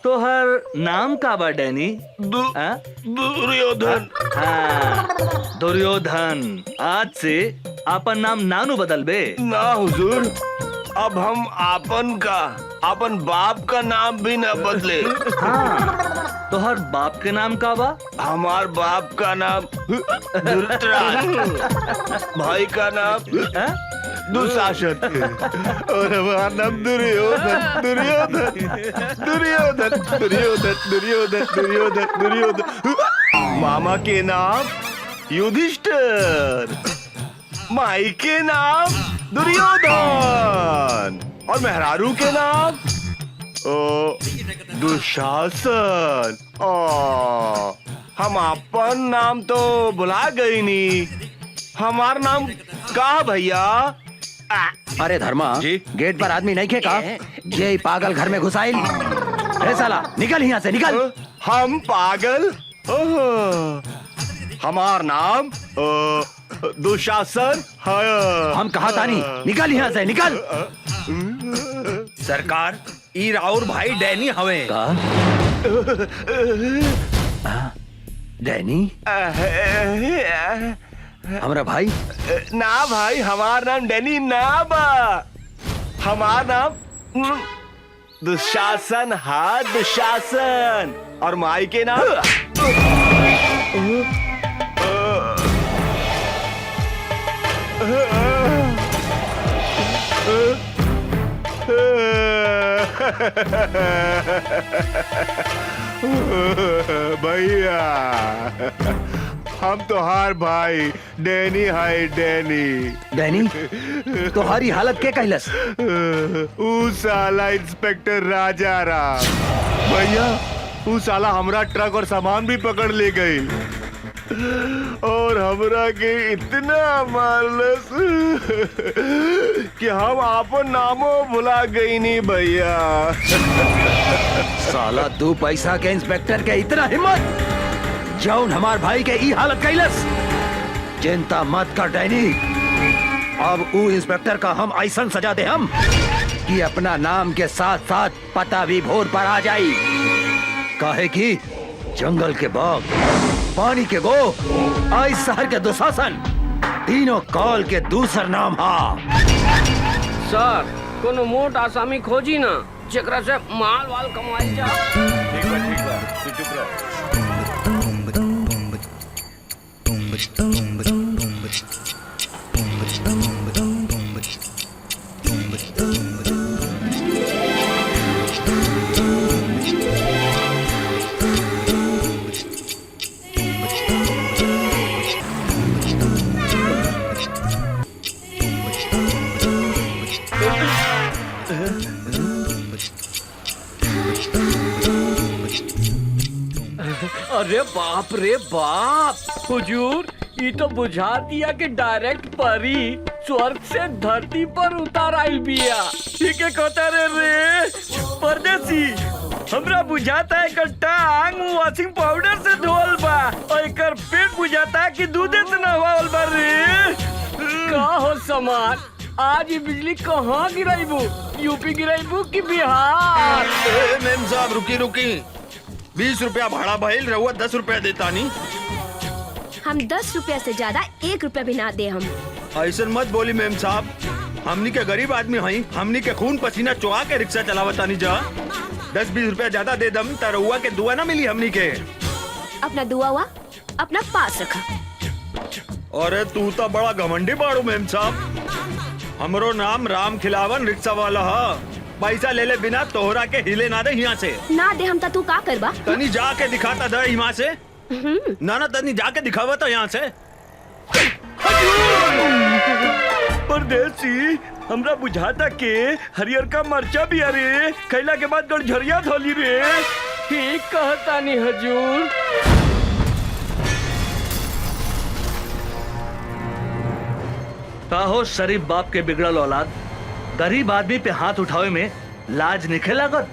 तोहर नाम का बा डैनी? दुर्योधन। हाँ, दुर्योधन। आज से आपन नाम नानू बदल बे। ना हुजूर, अब हम आपन बाप का नाम भी न बदले। हाँ, तोहर बाप के नाम का बा? हमार बाप का नाम धृतराज, भाई का नाम दुशासन और हमारा नाम दुर्योधन। दुर्योधन दुर्योधन दुर्योधन दुर्योधन दुर्योधन दुर्योधन। मामा के नाम युधिष्ठिर, माई के नाम दुर्योधन और मेहरारू के नाम दुशासन। हम अपन नाम तो भुला गई नी। हमार नाम का भैया? अरे धर्मा जी, गेट पर आदमी नहीं खेका, ये पागल घर में घुसाइल। अरे साला निकल यहाँ से, निकल। हम पागल? हमार नाम दुशासन है। हम कहा था नहीं, निकल यहाँ से, निकल। सरकार, ई राउर भाई डैनी हवे। डैनी? हमारा भाई? ना भाई, हमार नाम डैनी ना बा। हमार नाम दुशासन। हाँ, दुशासन। और माई के नाम भैया, हम तो हार भाई डैनी है। डैनी तुम्हारी हालत के कहलस? ऊ साला इंस्पेक्टर राजा राम भैया, ऊ साला हमरा ट्रक और सामान भी पकड़ ले गई और हमरा के इतना मारलस कि हम आपन नामो भुला गई नी भैया। साला 2 पैसा के इंस्पेक्टर के इतना हिम्मत, जौन हमार भाई के ई हालत कैलस। चिंता मत कर डैनी, अब ऊ इंस्पेक्टर का हम ऐसा सजा दे हम कि अपना नाम के साथ साथ पता भी भोर पर आ जाई। काहे कि जंगल के बाघ, पानी के गो, इस शहर के दुशासन, तीनों काल के दूसर नाम हा। सर, कोनो मोट आसामी खोजी ना, जेकरा से माल वाल कमाई जा। ठीक बा, तू चुप रह। अरे बाप रे बाप, हुजूर, ये तो बुझा दिया कि डायरेक्ट परी स्वर्ग से धरती पर उतार आइल बिया। ठीक है कहता रे परदेसी, हमरा बुझाता है टांग वॉशिंग पाउडर से धोल बा और एकर पेट बुझाता है कि दूधे से नहवाल बा रे। का हो समाज, आज ये बिजली कहाँ गिराइबू? यूपी गिराइबू कि बिहार? मेम साहब रुकी रुकी, 20 रुपया भाड़ा भइल, रहुआ 10 रुपया देता नहीं। हम 10 रुपया से ज्यादा 1 रुपया भी ना दे हम। ऐसा मत बोली मेम साहब, हमनी के गरीब आदमी हई, हमनी के खून पसीना चुहा के रिक्शा चलावता नहीं जा। 10-20 रुपया ज्यादा दे दम त रहुआ के दुआ ना मिली हमनी के। अपना दुआ हुआ अपना पास रखा। अरे तू तो बड़ा घमंडी बाड़ू मेम साहब, हमरो नाम राम खिलावन रिक्शा वाला है। पैसा ले ले बिना तोहरा के हिले ना दे यहाँ से। ना दे हम तू का करबा? तनी जाके दिखाता दे यहाँ से। ना तनी जाके दिखावा तो यहाँ से। परदेसी, हमरा बुझाता के हरियर का मरचा भी अरे खैला के बाद गड़झरिया धोली रे। ठीक कहता नहीं हजूर। काहो शरीफ बाप के बिगड़ल औलाद, गरीब आदमी पे हाथ उठावे में लाज निखे लागत।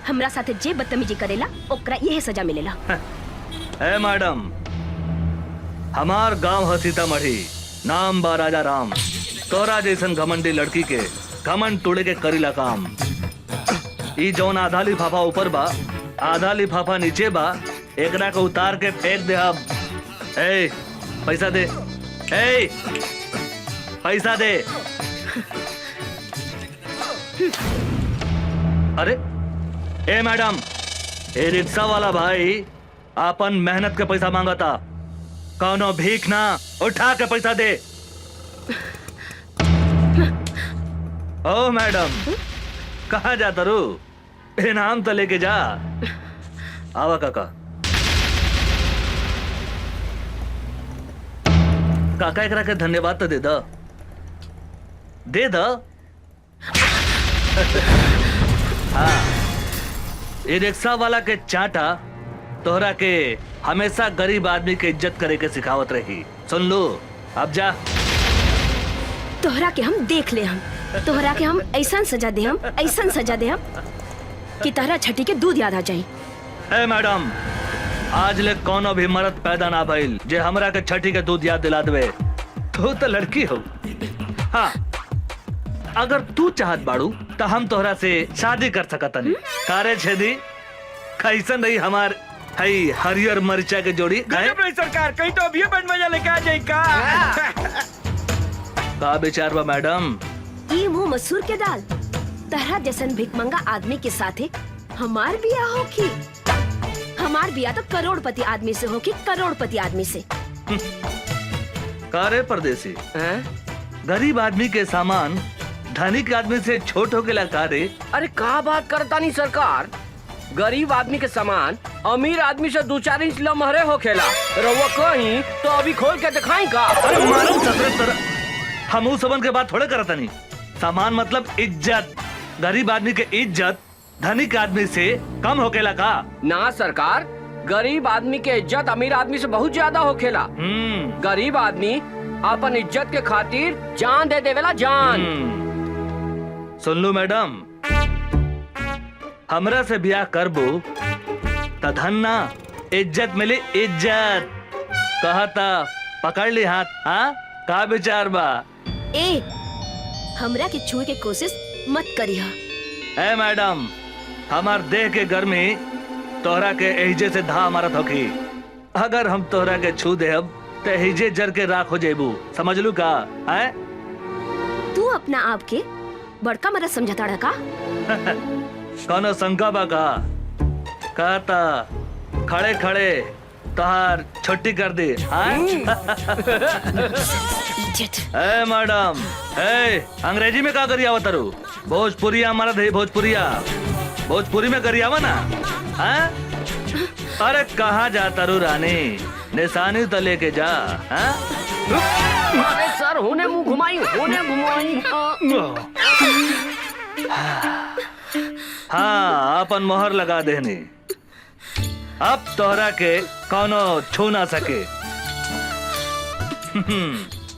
हमरा साथे जे बदतमीजी करेला ओकरा यही सजा मिलेला। ए मैडम, हमार गांव है सीतामढ़ी, नाम बा राजा राम। तोरा जैसन घमंडी लड़की के घमंड तोड़े के करीला काम। ई जौन आधा लिफाफा ऊपर बा, आधा लिफाफा नीचे बा, एकरा को उतार के फेंक दे। अब ए पैसा दे, ए पैसा दे। अरे ए मैडम, ए रिक्शा वाला भाई अपन मेहनत के पैसा मांगता, कौनो भीख ना, उठा के पैसा दे। ओ मैडम, कहाँ जाता रू? इनाम तो लेके जा। आवा काका। काका एकरा के धन्यवाद तो दे दो, दे दो। हाँ, ये रिक्शा वाला के चाटा तोहरा के हमेशा गरीब आदमी के इज्जत करे के सिखावत रही। सुन लो, अब जा। तोहरा के हम देख ले, हम तोहरा के हम ऐसा सजा दे, हम ऐसा सजा दे हम कि तोहरा छठी के दूध याद आ जाए। ए मैडम, आज ले कोनो भी मर्द पैदा ना भइल जे हमरा के छठी के दूध याद दिला देवे। तू तो लड़की हो। हाँ, अगर तू चाहत बाड़ू तो हम तोहरा से शादी कर सकतनी। कारे छेदी, कैसन रही हमार हई हरियर मरचा के जोड़ी? सरकार कहीं तो अभी बंद मजा लेके आ जाए का विचार बा मैडम? ई मुंह मसूर के दाल, तहरा जैसन भिकमंगा आदमी के साथे हमार बियाह होखी। हमार बियाह तो करोड़पति आदमी से होखी, करोड़पति आदमी से। कारे परदेसी, गरीब आदमी के सामान धनिक आदमी से छोट हो गया कारे? अरे का बात करता नहीं सरकार, गरीब आदमी के सामान अमीर आदमी से 2-4 इंच लमहरे हो खेला। रउआ कहीं तो अभी खोल के दिखाई का? अरे मालूम तरह हम उस सबन के बात थोड़े करता नहीं। सामान मतलब इज्जत। गरीब आदमी के इज्जत धनिक आदमी से कम हो खेला का? ना सरकार, गरीब आदमी के इज्जत अमीर आदमी से बहुत ज्यादा हो खेला। गरीब आदमी अपन इज्जत के खातिर जान दे देवेला, जान। सुन लो मैडम, हमरा से ब्याह करबो त धन ना इज्जत मिली, इज्जत। कहता पकड़ ली हाथ। हाँ, का विचार बा? ए, हमरा के छुए के कोशिश मत करिहा। ए मैडम, हमार देह के गर्मी तोहरा के एहिजे से धा मारत होखी। अगर हम तोहरा के छू देब तो एहिजे जर के राख हो जेबू। समझ लू का? है तू अपना आप के बड़का मरद समझता रहा का? कौनो शंका बा का? कहता खड़े खड़े तोहार छुट्टी कर दी। ए मैडम, ए अंग्रेजी में का करिया आवतारू? भोजपुरिया हमारा दे, भोजपुरिया भोजपुरी में करियावा ना। अरे कहाँ जाता रू रानी? निशानी तो लेके जा। अरे सर, होने मुंह घुमाई, होने घुमाई। हाँ, अपन मोहर लगा देनी। अब तोहरा के कौनो छू ना सके।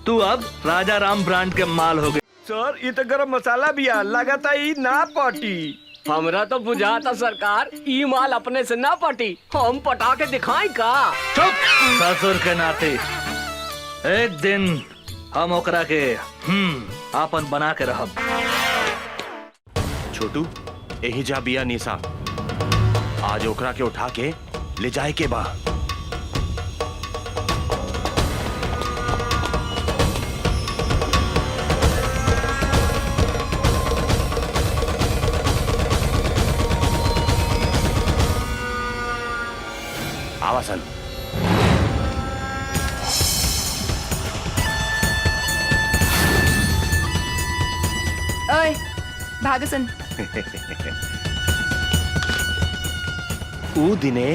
तू अब राजा राम ब्रांड के माल हो गए। सर, ये तो गरम मसाला भी है, लगाता ही ना पाटी। हमरा तो बुझाता सरकार, ई माल अपने से ना पटी, हम पटा के दिखाई का? चुप, ससुर के नाते। एक दिन हम ओकरा के आपन बना के रहब। छोटू, यही जा बिया निशा, आज ओकरा के उठा के ले जाए के बा। आवासन ओए भागसन। ऊ दिने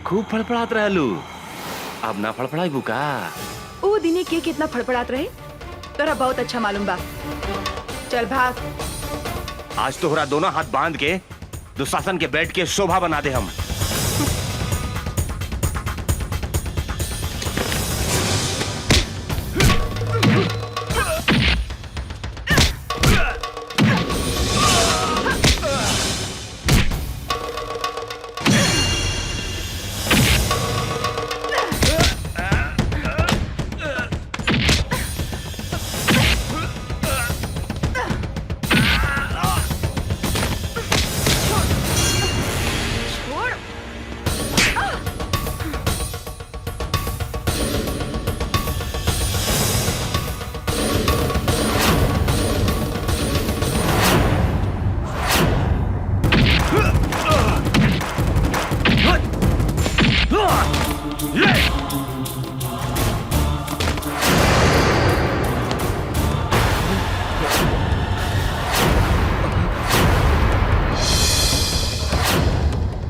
खूब फड़फड़ात रहलू, अब ना फड़फड़ाई बुका। ओ दिने के कितना फड़फड़ात रहे तोरा बहुत अच्छा मालूम बा। चल भाग। आज तोहरा दोनों हाथ बांध के दुशासन के बेड के शोभा बना दे हम।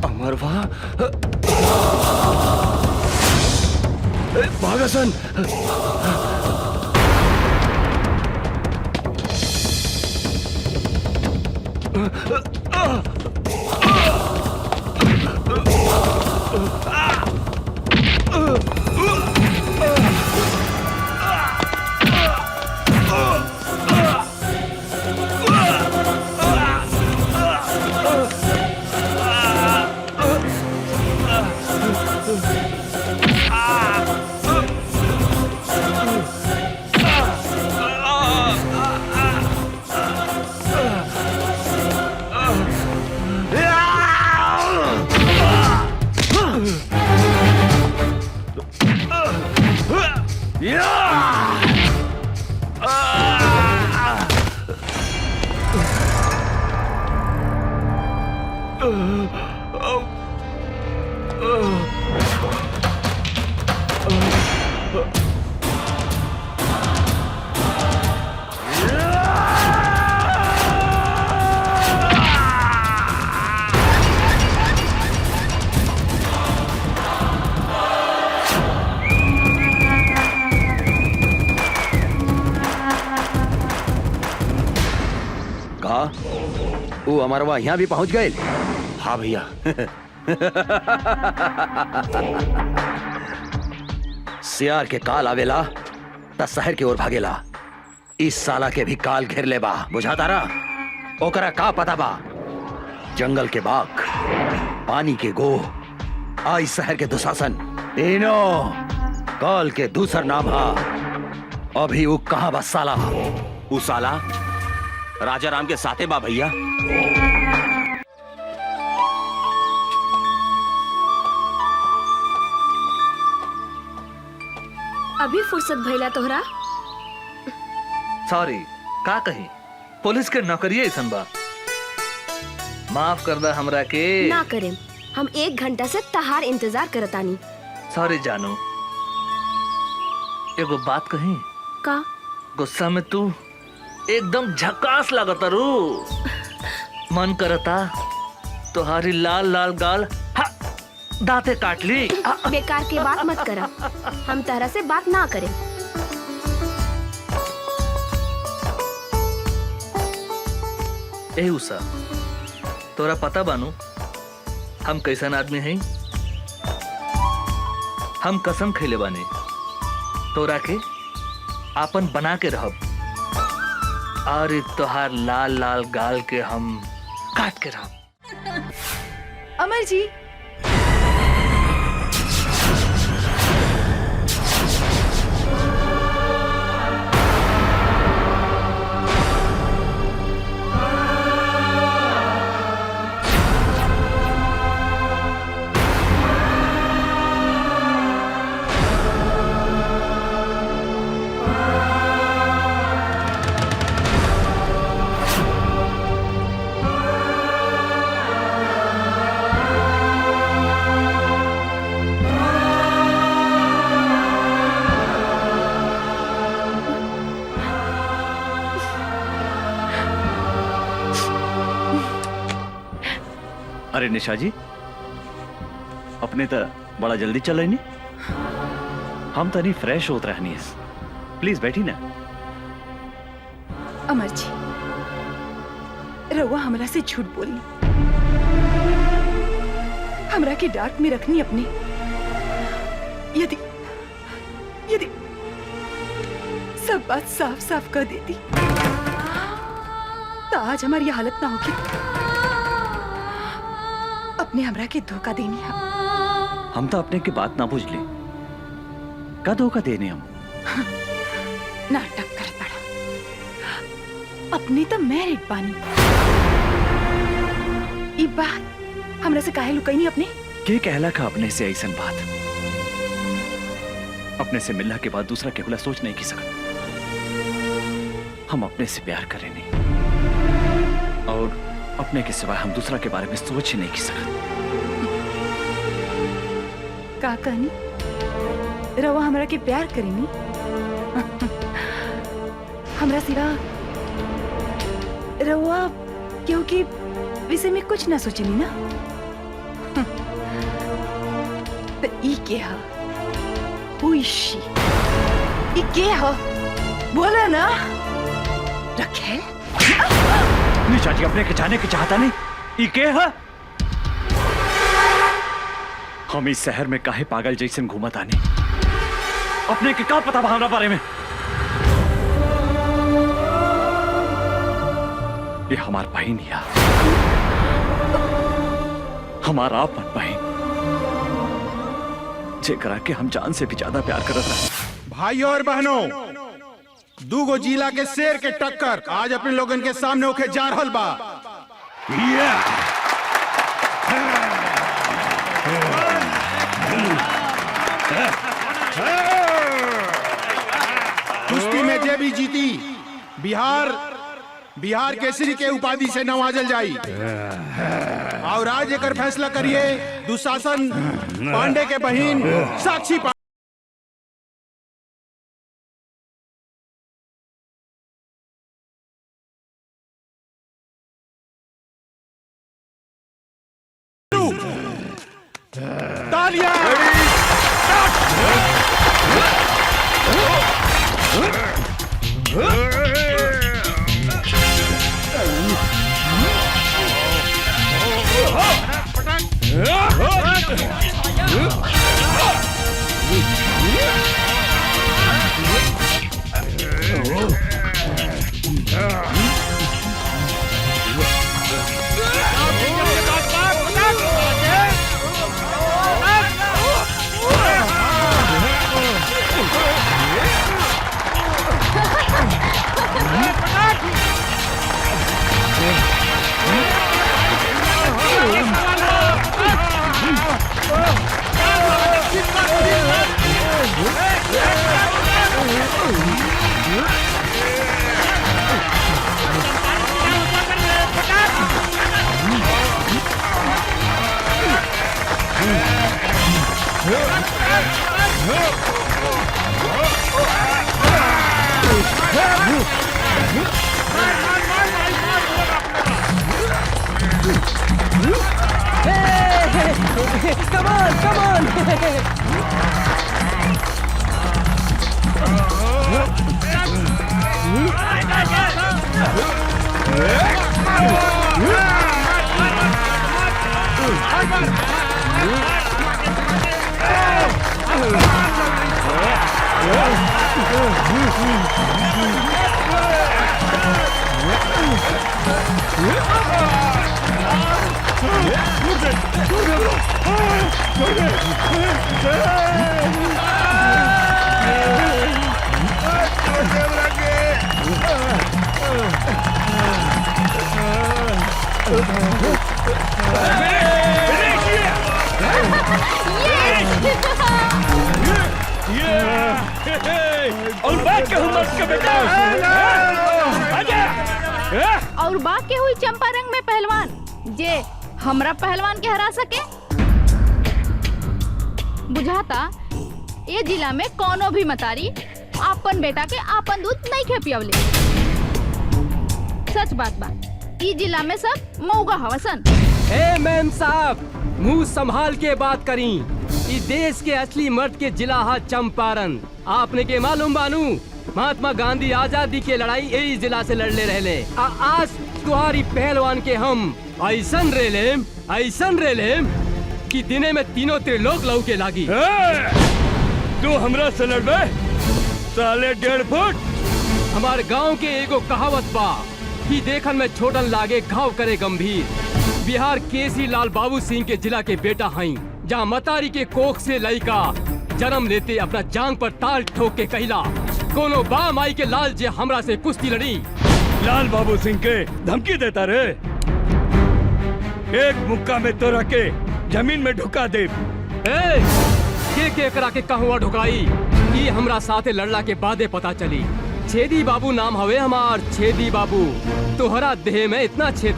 अमरवा भागसन। वो अमरवा यहाँ भी पहुंच गए। हाँ भैया। सियार के काल आवेला त शहर की ओर भागेला। इस साला के भी काल घेर ले बा, बुझाता रहा। ओकरा का पता बा, जंगल के बाघ, पानी के गो, आई शहर के दुशासन, तीनों काल के दूसर नाम हा। अभी वो कहाँ बा साला? वो साला राजा राम के साथे बा भैया। अभी फुर्सत भइला तोहरा? सॉरी, का कही, पुलिस के नौकरी ऐसन बा। माफ कर दा हमरा के। ना करें, हम 1 घंटा से तहार इंतजार करतानी। सॉरी जानू, एगो बात कही। का? गुस्सा में तू एकदम झकास लगता रू। मन करता तुम्हारी लाल लाल गाल दांते काट ली। बेकार की बात मत करा, हम तरह से बात ना करें। ए उषा, तोरा पता बानू हम कैसन आदमी हैं? हम कसम खैले बानी तोरा के आपन बना के रहब, और तोहार लाल लाल गाल के हम काट के रहब। अमर जी, अरे निशा जी, अपने तो बड़ा जल्दी चल रही नहीं, हम तो नहीं फ्रेश होत रहनी है। प्लीज बैठी ना। अमर जी, रउआ हमरा से झूठ बोली, हमरा के डार्क में रखनी अपने। यदि यदि सब बात साफ साफ कर देती तो आज हमारी हालत ना होगी। अपने हमरा के धोखा देनी है। हम तो अपने की बात ना बुझ ले, का धोखा देने हम? नाटक कर पड़ा। अपने तो मैरिड बानी। ई बात हमरा से काहे लुकाई नहीं अपने? के कहला का अपने से ऐसा बात? अपने से मिलने के बाद दूसरा केवला सोच नहीं की सकता। हम अपने से प्यार करें नहीं, और अपने के सिवाय हम दूसरा के बारे में सोच ही नहीं की सकते। का कहनी? रवा हमरा के प्यार करेनी? हमरा सिवा रवा क्योंकि विषय में कुछ ना सोचनी ना। तो ई के हा? Who is she? ई के हा? बोला ना। रखे? निशा जी, अपने के जाने के चाहता नहीं। ई के है? हम इस शहर में काहे पागल जैसे घूमत आनी? अपने के का पता हमारा बारे में? ये हमार बहन है, हमारा अपन बहन, जेकरा के हम जान से भी ज्यादा प्यार करत हैं। भाइयों और बहनों, दूगो जिला के शेर के टक्कर आज अपने लोगन के सामने होके जा रहल बा। कुश्ती में जे भी जीती बिहार केसरी के उपाधि से नवाजल जाई। और आज एकर फैसला करिए दुशासन पांडे के बहिन साक्षी पांडे। तालियां! Come on, come on! और बाकी हुई चंपारंग में पहलवान जे हमरा पहलवान के हरा सके। बुझाता ये जिला में कोनो भी मतारी आपन बेटा के आपन दूध नहीं खे पियवले। सच बात बा, ई जिला में सब मऊगा हवसन। ए मैम साहब, मुंह संभाल के बात करी। ई देश के असली मर्द के जिला है चंपारण। आपने के मालूम बानू, महात्मा गांधी आजादी के लड़ाई यही जिला से लड़ले रहले। आज तुम्हारी पहलवान के हम ऐसन रेलेम कि दिने में तीनों त्रिलोक लहू के लागी। तू हमरा से लड़बे साले 1.5 फुट। हमारे गांव के एगो कहावत बा कि देखन में छोटन लागे घाव करे गंभीर। बिहार केसरी लाल बाबू सिंह के जिला के बेटा हई, जहाँ मतारी के कोख से लड़का जन्म लेते अपना जांग पर ताल ठोक के कहला, कोनो बा माई के लाल जे हमरा से कुश्ती लड़ी। लाल बाबू सिंह के धमकी देता रे। एक मुक्का में तो रखे जमीन में ढुका दे। के करा के कहवा ढुकाई, ये हमरा साथे लड़ला के बादे पता चली। छेदी बाबू नाम हवे हमार, छेदी बाबू। तोहरा देह में इतना छेद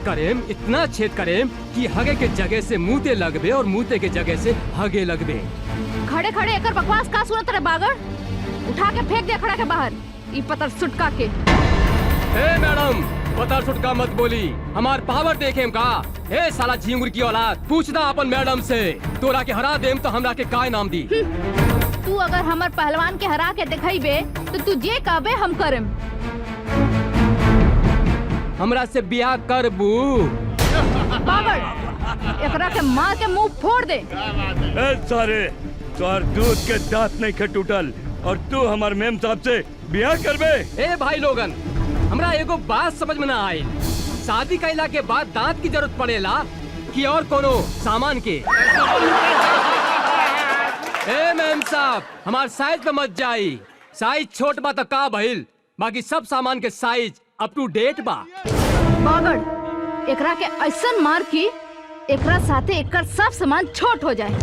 करेम कि हगे के जगह से मुँहते लगबे और मुँहते के जगह से हगे लगबे। खड़े खड़े एकर बकवास का सुनत रे बागड़? उठा के फेंक दे खड़ा के बाहर ई पतर सुटका के। ए मैडम, पतर सुटका मत बोली, हमार पावर देखेम का। ए साला झिंगुर की औलाद, पूछना अपन मैडम से। तोरा के हरा देम तो हमरा के काय नाम दी। तू अगर हमर पहलवान के हरा के दिखाईबे तो तू जे कहबे हम करेम। हमरा से बियाह करबू? बागड़, एकरा के मार के मुंह फोड़ दे। सारे तोहर दूध के दांत नहीं के टूटल और तू हमार मेम साहब से बियाह करबे। ए भाई लोगन, हमरा एगो बात समझ में ना आई। शादी कैला के बाद दांत की जरूरत पड़ेला कि और कोनो सामान के? ए मैम साहब, हमार साइज पे मत जाई। साइज छोट बा तो का भइल, बाकी सब सामान के साइज अप टू डेट बा। बागड़, एकरा के ऐसन मार की एकरा साथे एकर सब सामान छोट हो जाए।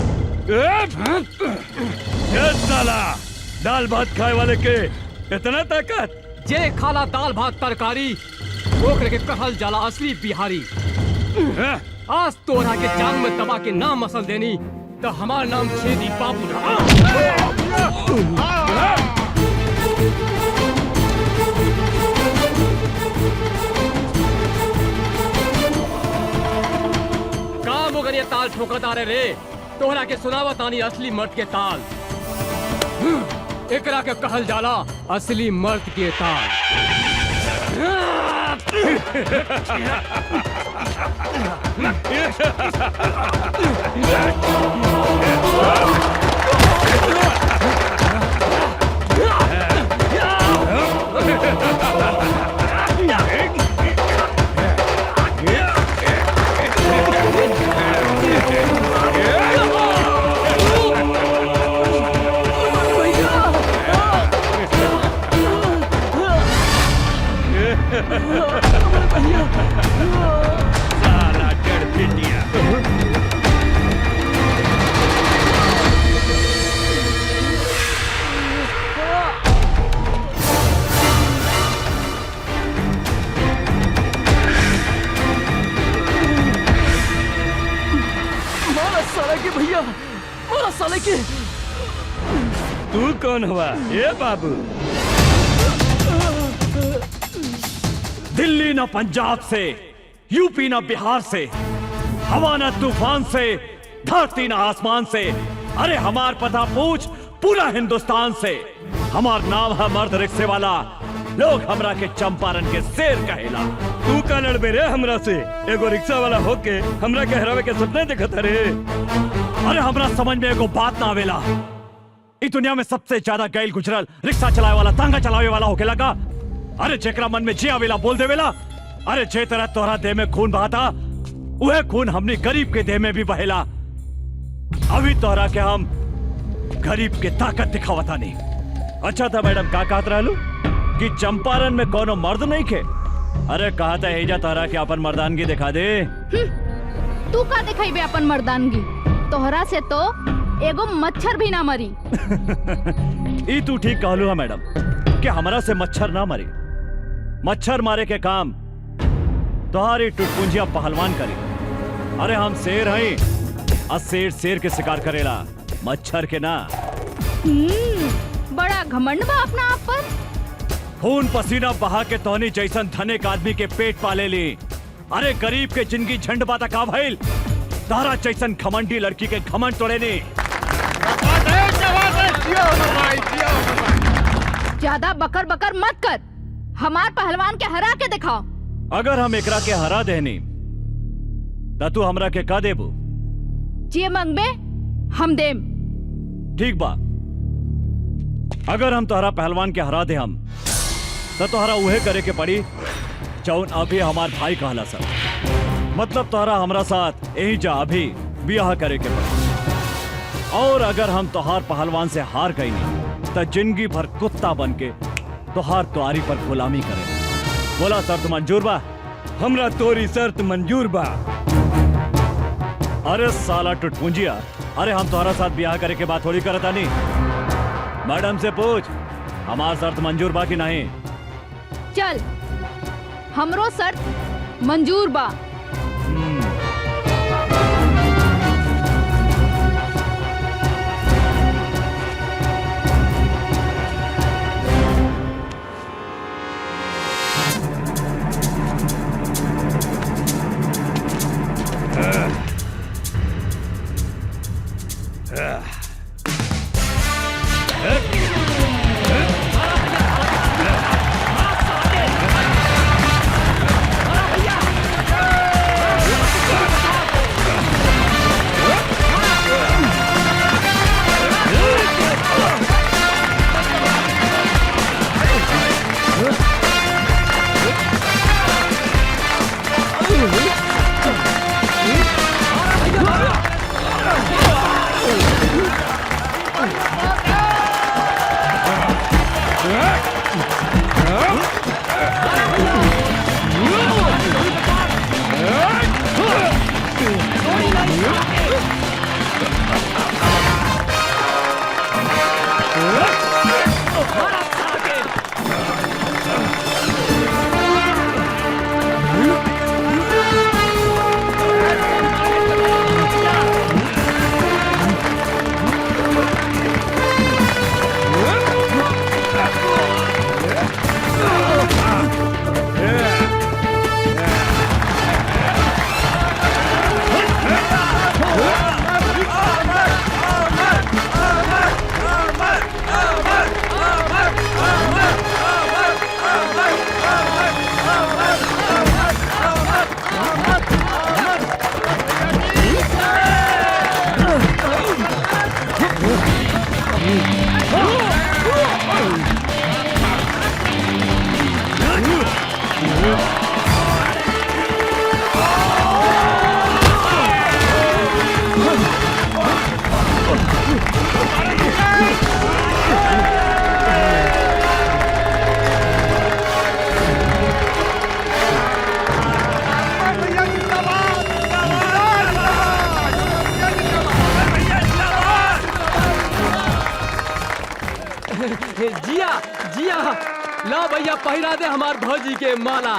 साला दाल भात खाए वाले के इतना ताकत? जे खाला दाल भात तरकारी ओकरे के कहल जाला असली बिहारी। आज तोरा के जान में दबा के नाम मसल देनी तो हमार नाम छेदी बाबू रहा। काम हो ये ताल ठोकता रे। तोहरा के सुनावत आनी असली मर्द के ताल। एकरा के कहल जाला असली मर्द के ताल। साला डर पिटिया। मारा साला के भैया, मारा साला के। तू कौन हुआ? ए बाबू, दिल्ली न पंजाब से, यूपी न बिहार से, हवा न तूफान से, धरती न आसमान से, अरे हमार पता पूछ पूरा हिंदुस्तान से। हमार नाम है मर्द रिक्शे वाला, लोग हमरा के चंपारण के शेर कहेला। तू का लड़बे रे हमरा से? एगो रिक्शा वाला होके हमरा के हरावे के सपने देखत रे। अरे हमरा समझ में एगो बात ना आवेला, इस दुनिया में सबसे ज्यादा गैल गुजरल रिक्शा चलावे वाला, तांगा चलावे वाला होके लगा। अरे जेकरा मन में जे आवेला बोल देवेला। अरे जे तरह तोहरा देह में खून बहाता, वह खून हमने गरीब के देह में भी बहेला। अभी तोहरा के हम गरीब के ताकत दिखावता नहीं। अच्छा था मैडम, का कहत रहलू कि चंपारण में कोनो मर्द नहीं खे? अरे कहा था एजा तोहरा के अपन मर्दानगी दिखा दे। तू का दिखाई बे अपन मर्दानगी? तोहरा से तो एगो मच्छर भी ना मरी। ई तू ठीक कहलू है मैडम कि हमरा से मच्छर ना मरी। मच्छर मारे के काम तुम्हारी टुटपुंजिया पहलवान करी। अरे हम शेर हैं और शेर शेर के शिकार करेला, मच्छर के ना। बड़ा घमंड बा अपना आप पर। खून पसीना बहा के तोहनी जैसन धनिक आदमी के पेट पाले ली अरे गरीब के जिंदगी झंड बाता का भइल तारा जैसन घमंडी लड़की के घमंड तोड़े ने। ज्यादा बकर बकर मत कर, हमार पहलवान के हरा के दिखाओ। अगर हम एकरा के हरा देनी त तू हमरा के का देबू? जे मंगबे हम देम। ठीक बा, अगर हम तोहरा पहलवान के हरा दे हम तो तोहरा उहे करे के पड़ी जौन अभी हमार भाई कहला सर। मतलब तोहरा हमरा साथ यही जा अभी ब्याह करे के पड़ी। और अगर हम तोहार पहलवान से हार गई नहीं तो जिंदगी भर कुत्ता बन के तोहार तुआरी पर गुलामी करे। बोला शर्त मंजूर बा? हमरा तोरी शर्त मंजूर बा। अरे साला टुटपुंजिया, अरे हम तोहरा साथ ब्याह करे के बात थोड़ी करता नहीं। मैडम से पूछ हमार शर्त मंजूर बा कि नहीं। चल, हमरो शर्त मंजूर बा। जिया जिया, ला भैया पहिरा दे हमार भौजी के माला।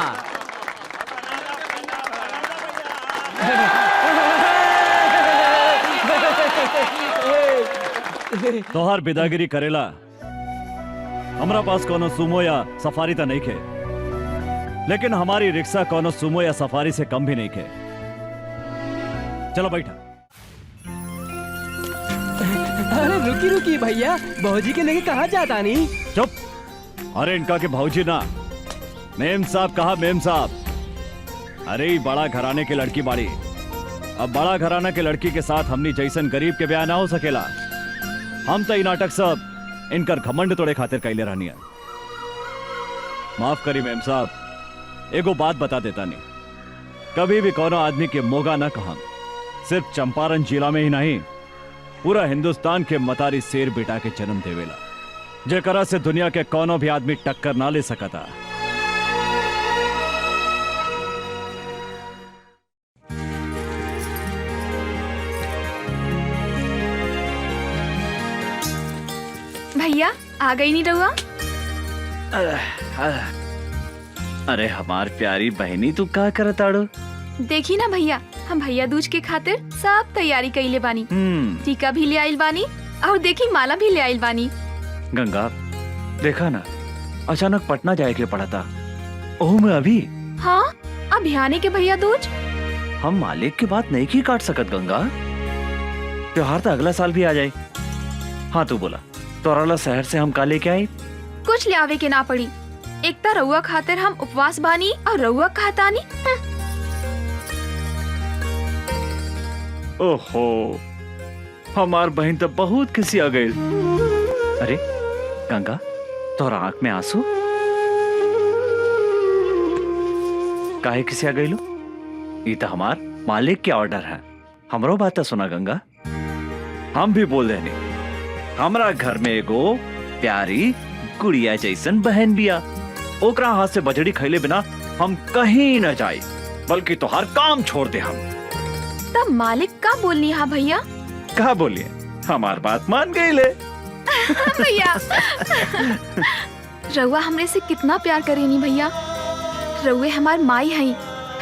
तोहार बिदागिरी करेला हमरा पास कोनो सुमो या सफारी तो नहीं खे, लेकिन हमारी रिक्शा कोनो सुमो या सफारी से कम भी नहीं खे। चलो बैठा। अरे रुकी रुकी भैया, भौजी के लेके कहाँ जाता नहीं? चुप, अरे इनका के भौजी ना, मेम साहब कहा मेम साहब। अरे ये बड़ा घराने के लड़की बाड़ी, अब बड़ा घराना के लड़की के साथ हमनी जैसन गरीब के ब्याह ना हो सकेला। हम तो ये नाटक सब इनकर घमंड तोड़े खातिर कैले रहनी है। माफ करी मेम साहब, एगो बात बता देता नहीं, कभी भी कोनो आदमी के मोगा ना कहा। सिर्फ चंपारण जिला में ही नहीं, पूरा हिंदुस्तान के मतारी शेर बेटा के जन्म देवेला, जेकरा से दुनिया के कोनो भी आदमी टक्कर ना ले सकता। भैया आ गई नहीं रहुआ? अरे हमार प्यारी बहनी, तू का करताड़ो? देखी ना भैया, हम भैया दूज के खातिर सब तैयारी कइले बानी। टीका भी ले आइल बानी और देखी माला भी ले आइल बानी। गंगा देखा ना, अचानक पटना जाए के पड़ा था। ओह मैं अभी। हाँ अभियाने के भैया दूज। हम मालिक की बात नहीं की काट सकत गंगा। त्योहार तो अगला साल भी आ जाए। हाँ तू बोला तोराला शहर से हम का लेके आई। कुछ ले आवे के ना पड़ी। एक तो रउआ खातिर हम उपवास बानी और रउआ खातानी। ओहो हमार बहन तो बहुत किसी आ गई। अरे गंगा तोरा आंख में आंसू काहे किसी आ गई लो? ये तो हमार मालिक के ऑर्डर है। हमरो बात तो सुना गंगा। हम भी बोल रहे हमरा घर में एगो प्यारी गुड़िया जैसन बहन बिया। ओकरा हाथ से बजड़ी खैले बिना हम कहीं न जाए, बल्कि तो हर काम छोड़ दे हम। तब मालिक का बोलनी हा भैया? कहा बोलिए हमार बात मान गई ले। भैया रउआ हमरे से कितना प्यार करेनी भैया। रउए हमार माई हई,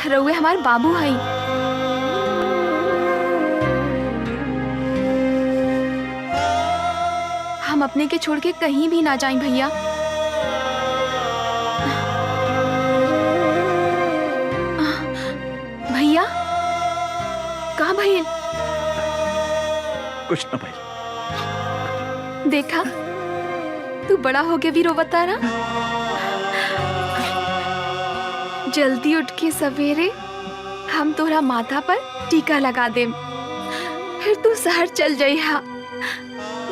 रउए हमार बाबू हई। हम अपने के छोड़ के कहीं भी ना जाएं भैया। भैया कहाँ भैया? कुछ न भाई। देखा तू बड़ा हो के भी रोवता ना। जल्दी उठ के सवेरे हम तोरा माथा पर टीका लगा देम, फिर तू शहर चल जाइहा।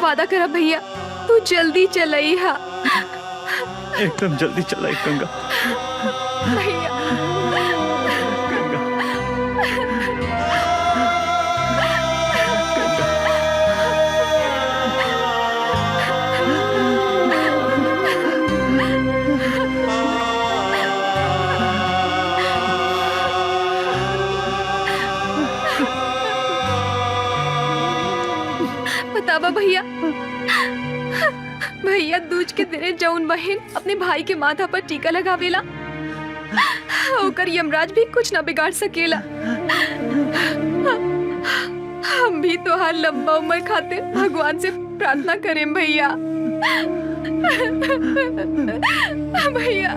वादा करा भैया तू जल्दी चलइहा। एकदम जल्दी चला गंगा। भैया बतावा भैया। भैया दूज के दिने जौन बहन अपने भाई के माथा पर टीका लगावेला ओकर यमराज भी कुछ न बिगाड़ सकेला। हम भी तोहार लंबा उम्र खातिर भगवान से प्रार्थना करें भैया। भैया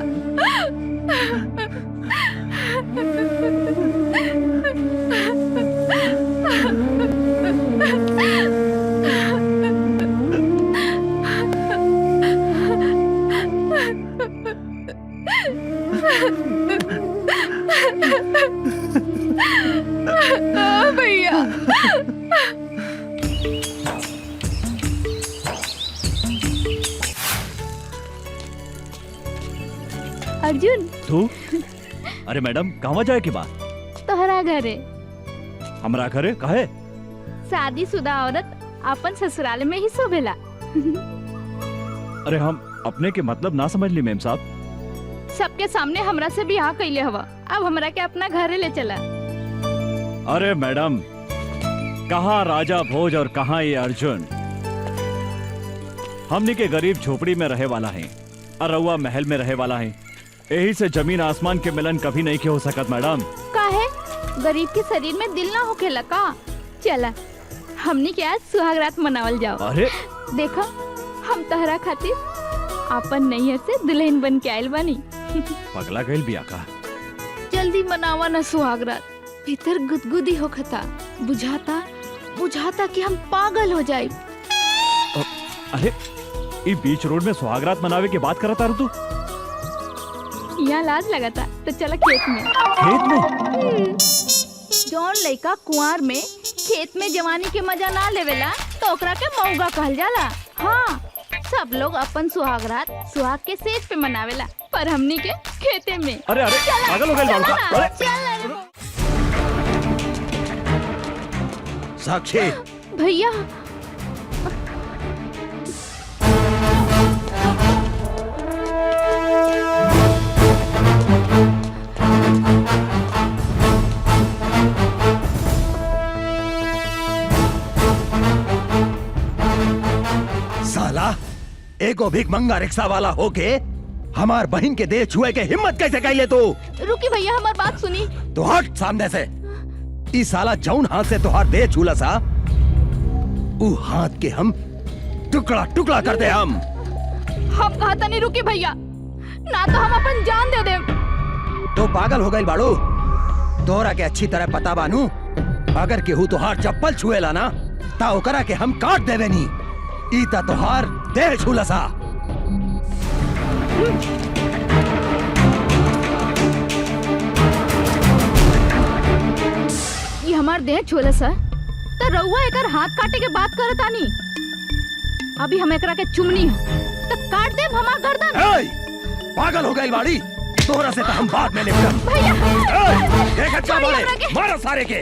भैया अर्जुन तू अरे मैडम कहाँ जाए की बात? तोहरा घरे। हमरा घरे कहे? शादीशुदा औरत अपन ससुराल में ही शोभेला। अरे हम अपने के मतलब ना समझ ली मेम साहब। सबके सामने हमरा से बियाह कैले हवा, अब हमरा के अपना घरे ले चला। अरे मैडम कहाँ राजा भोज और कहाँ ये अर्जुन। हमने के गरीब झोपड़ी में रहे वाला है और रउआ महल में रहे वाला है। यही से जमीन आसमान के मिलन कभी नहीं हो सकत मैडम। काहे? गरीब के शरीर में दिल ना होखेला का? चला हमनी के आज सुहागरात मनावल जाओ। अरे देखो हम तहरा खातिर अपन नैहर से दुल्हन बन के आयल बानी। पगला गइल बिया का? जल्दी मनावा ना सुहागरात। भीतर गुदगुदी होखता, बुझाता कि हम पागल हो जाए। अरे ये बीच रोड में सुहागरात मनावे के बात करता रह तू? यहाँ लाज लगाता तो चला खेत में। खेत में? जौन लड़का कुंवार में खेत में जवानी के मजा ना लेवेला तो ओकरा के मौगा कहल जाला। हाँ सब लोग अपन सुहागरात सुहाग के सेज पे मनावेला, पर हमनी के खेते में। अरे अरे पागल हो गए बाबू। साक्षी भैया साला एगो भीख मंगा रिक्शा वाला होके हमार बहन के देह छुए के हिम्मत कैसे कैले तू? रुकी भैया हमार बात सुनी। तो हट सामने से। इस साला जौन हाथ से तुहार देह छूला सा उ हाथ के हम टुकड़ा टुकड़ा कर दे। हम कहता नहीं रुकी भैया, ना तो हम अपन जान दे दे। तो पागल हो गई बाड़ू। तोरा के अच्छी तरह पता बानू, अगर केहू तोहार चप्पल छुएला ना ता ओकरा के हम काट देवे नी। ईता तोहार देह छुलसा। ये हमार देह छुलस है तो रउआ एकर हाथ काटे के बात करत आनी। अभी हम एकरा के चुमनी है तो काट देब हमार गर्दन। पागल हो गई बाड़ी, तोरा से तो हम बाद में निपटम। भैया देख अच्छा बोले, मारो सारे के।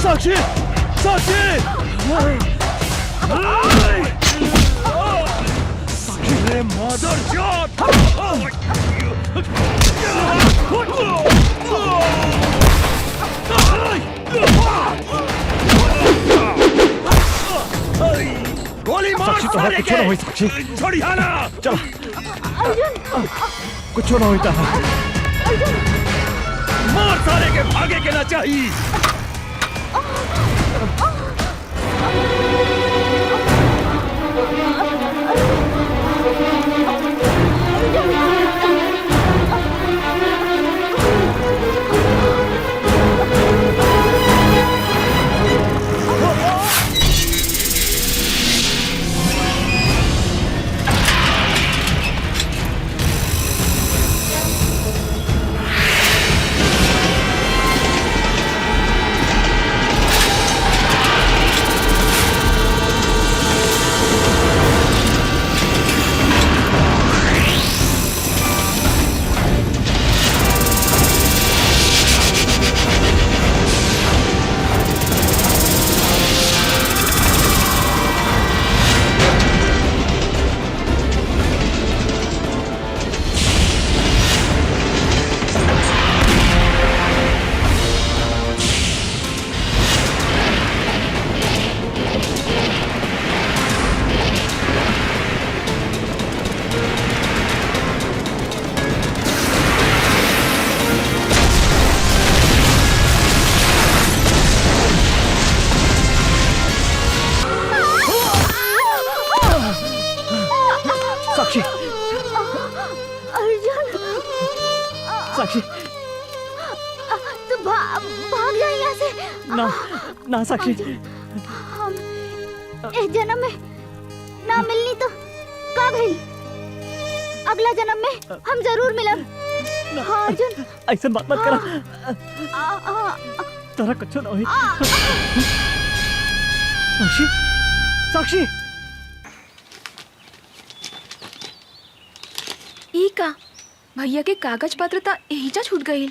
साक्षी, साक्षी, साक्षी रे मदर चोद। गोली मार साक्षी तो सारे कुछ ना हुई। के। साक्षी छोड़ी हाना। चल, कुछ ना हुई था। मार सारे के, भागे के ना चाहिए। साक्षी, अर्जुन, साक्षी, तू भाग जा यहाँ से। ना, ना साक्षी। हम इस जन्म में ना मिलनी तो का भइल, अगला जन्म में हम जरूर मिलब। हाँ अर्जुन, ऐसा बात मत करा। तारा कुछ ना हुई। साक्षी, साक्षी। ई का भैया के कागज पत्र ता एहिजा छूट गई।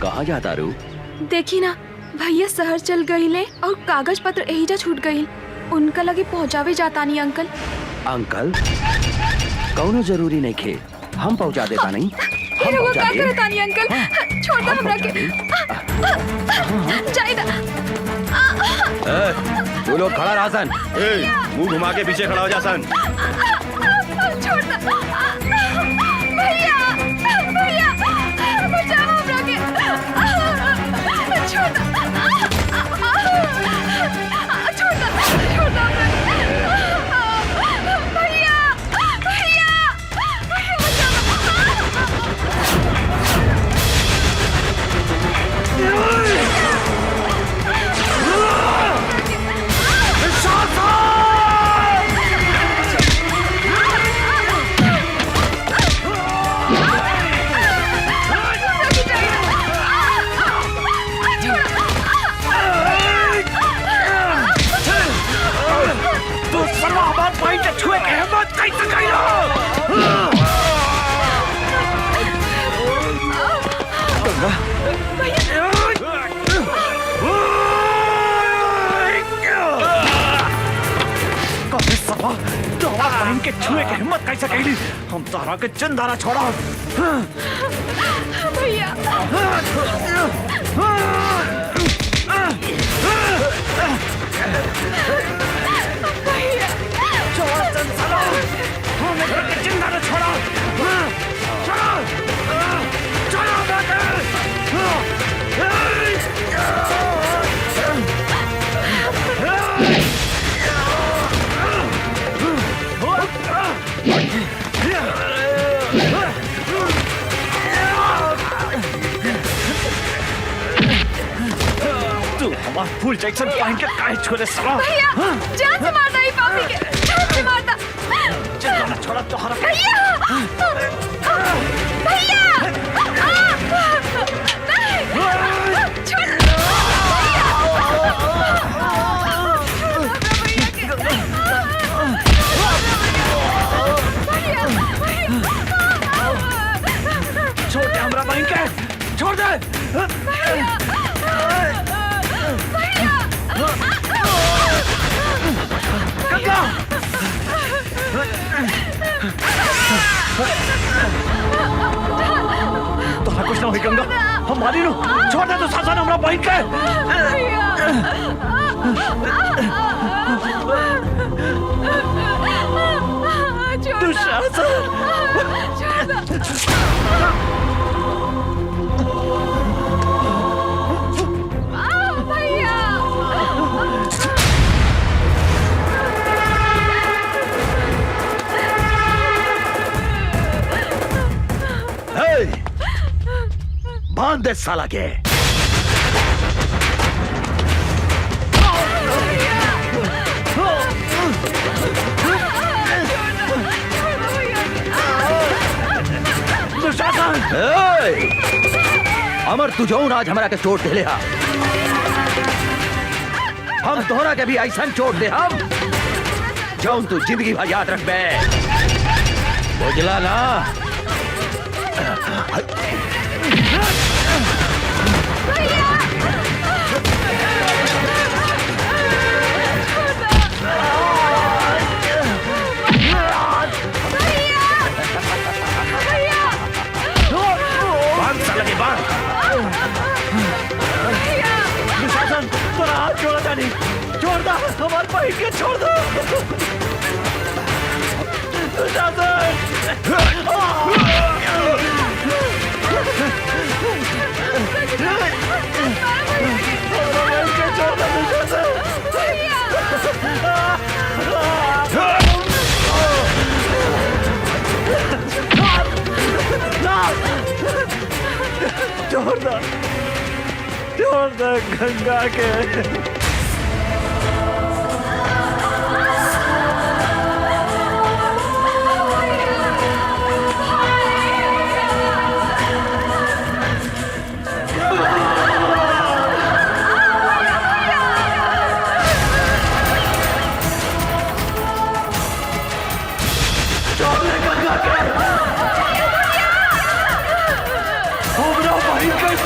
कहाँ जाता रू? देखी ना भैया शहर चल गईले और कागज पत्र एहिजा छूट गई। उनका लगे पहुँचावे जाता नहीं अंकल। अंकल कौनो जरूरी नहीं खे, हम पहुँचा देता नहीं। फिर वो का करता नहीं अंकल, छोड़ दो हमरा के। जाइदा। तू लोग खड़ा रहा सन। मुंह घुमा के पीछे खड़ा हो जा सन। छोड़ दो। भैया, भैया, बचाओ हमरा के। छोड़ दो। छोड़ दो, छोड़ दो हमरा के। भैया, भैया, भाई के छुए के हिम्मत कैसे कइलो? कबे सभा तो हमार बहन के छुए के हिम्मत कैसे कइली? हम तारा के चंदारा छोड़ा। भैया छोड़ा चंदारा, हम एक के चंदारा छोड़ा। छोड़ा, छोड़ा तू हमार फुल जैक्सन पहन के काहे छोड़े साला? भैया जान से मारता ही पापी के, जान से मारता। चंदारा छोड़ा तोहरा के। भैया भैया छोड़ दे हमरा बहन के, छोड़ दे। गंगा तोहरा कुछ ना हुई गंगा, हम मारी नु। छोड़ दे तो शासन हमरा बहन के। बांध दे साला के। अमर तू जौन आज हमारा के चोट दे हा, हम तोहरा के भी ऐसा चोट दे हम जौन तू जिंदगी भर याद रख बे। बुझला ना? दुशासन तोरा हाथ छोड़ा जानी, छोड़ दो हमारे भाई के, छोड़ दो छोड़ दो गंगा के।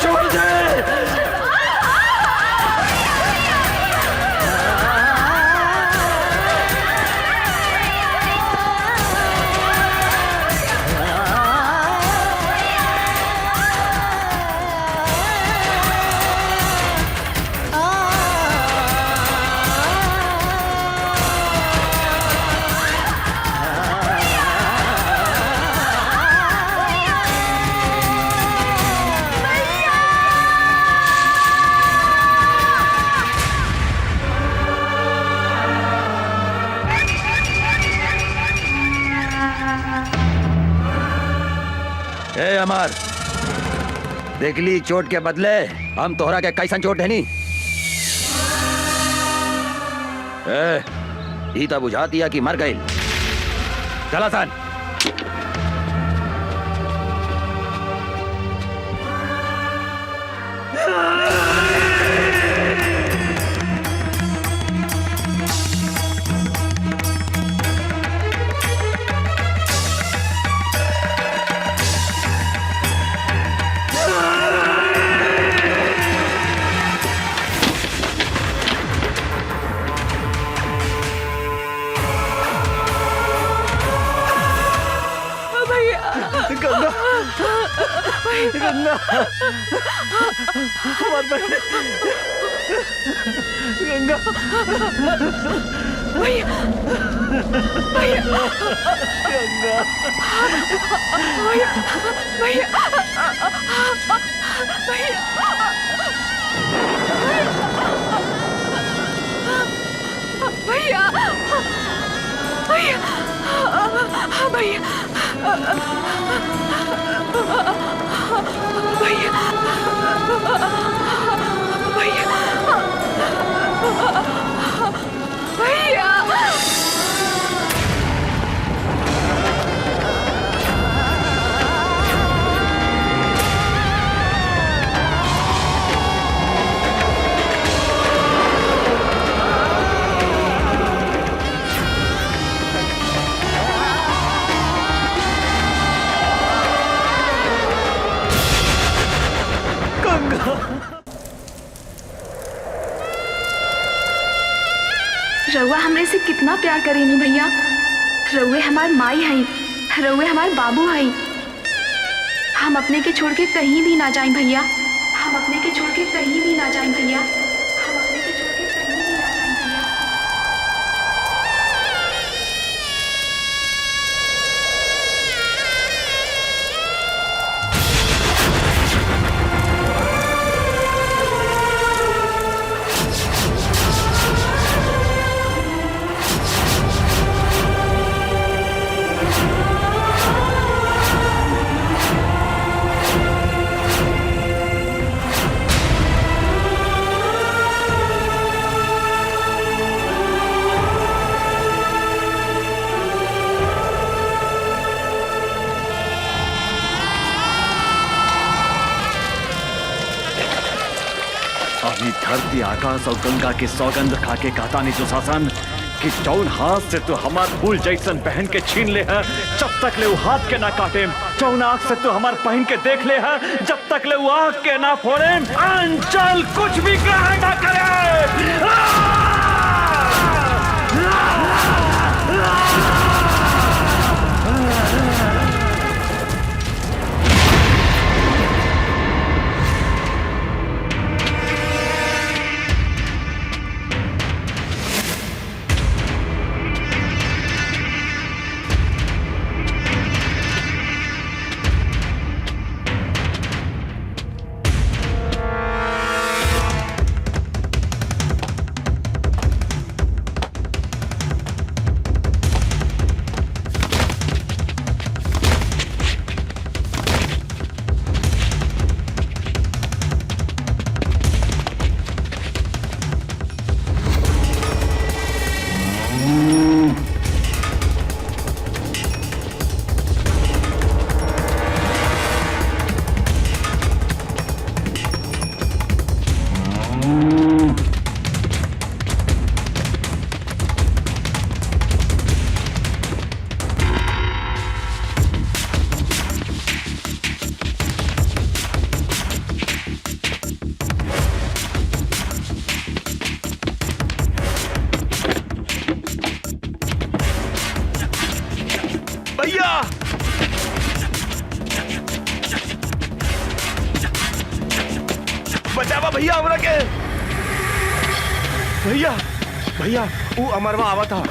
छोड़ दे। ए अमर, देखली चोट के बदले हम तोहरा के कैसन चोट देनी? ई तो बुझा दिया कि मर गई। चला सन। गंगा हमार बहन गंगा भैया भैया गंगा भैया भैया भैया भैया भैया भैया भैया रउआ हमरे से कितना प्यार करेनी भैया। रउए हमार माई हई, रउए हमार बाबू हई। हम अपने के छोड़ के कहीं भी ना जाएं भैया, हम अपने के छोड़ के कहीं भी ना जाएं भैया, हम अपने के छोड़ के कहीं भी ना जाएं भैया। अभी धरती आकाश और गंगा के सौगंध खा के कहता नहीं दुशासन कि जौन हाथ से तू हमार फूल जैसन पहन के छीन ले है जब तक ले वो हाथ के ना काटे, जौन आँख से तू हमार पहन के देख ले है जब तक ले वो आँख के ना फोड़े, अंचल कुछ भी ग्रहण ना करे। बचावा भैया हमरा के। भैया भैया वो अमरवा आवा था।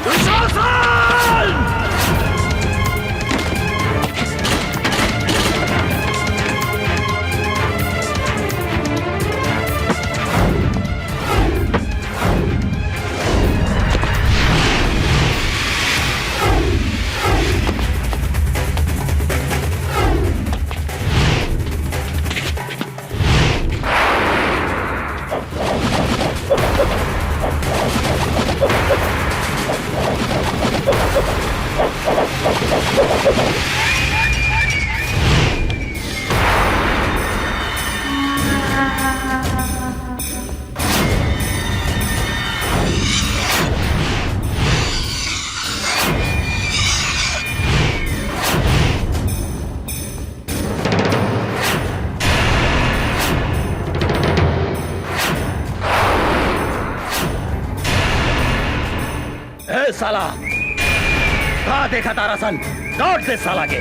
साला कहाँ देखा तारा सन? लौट दे साला के।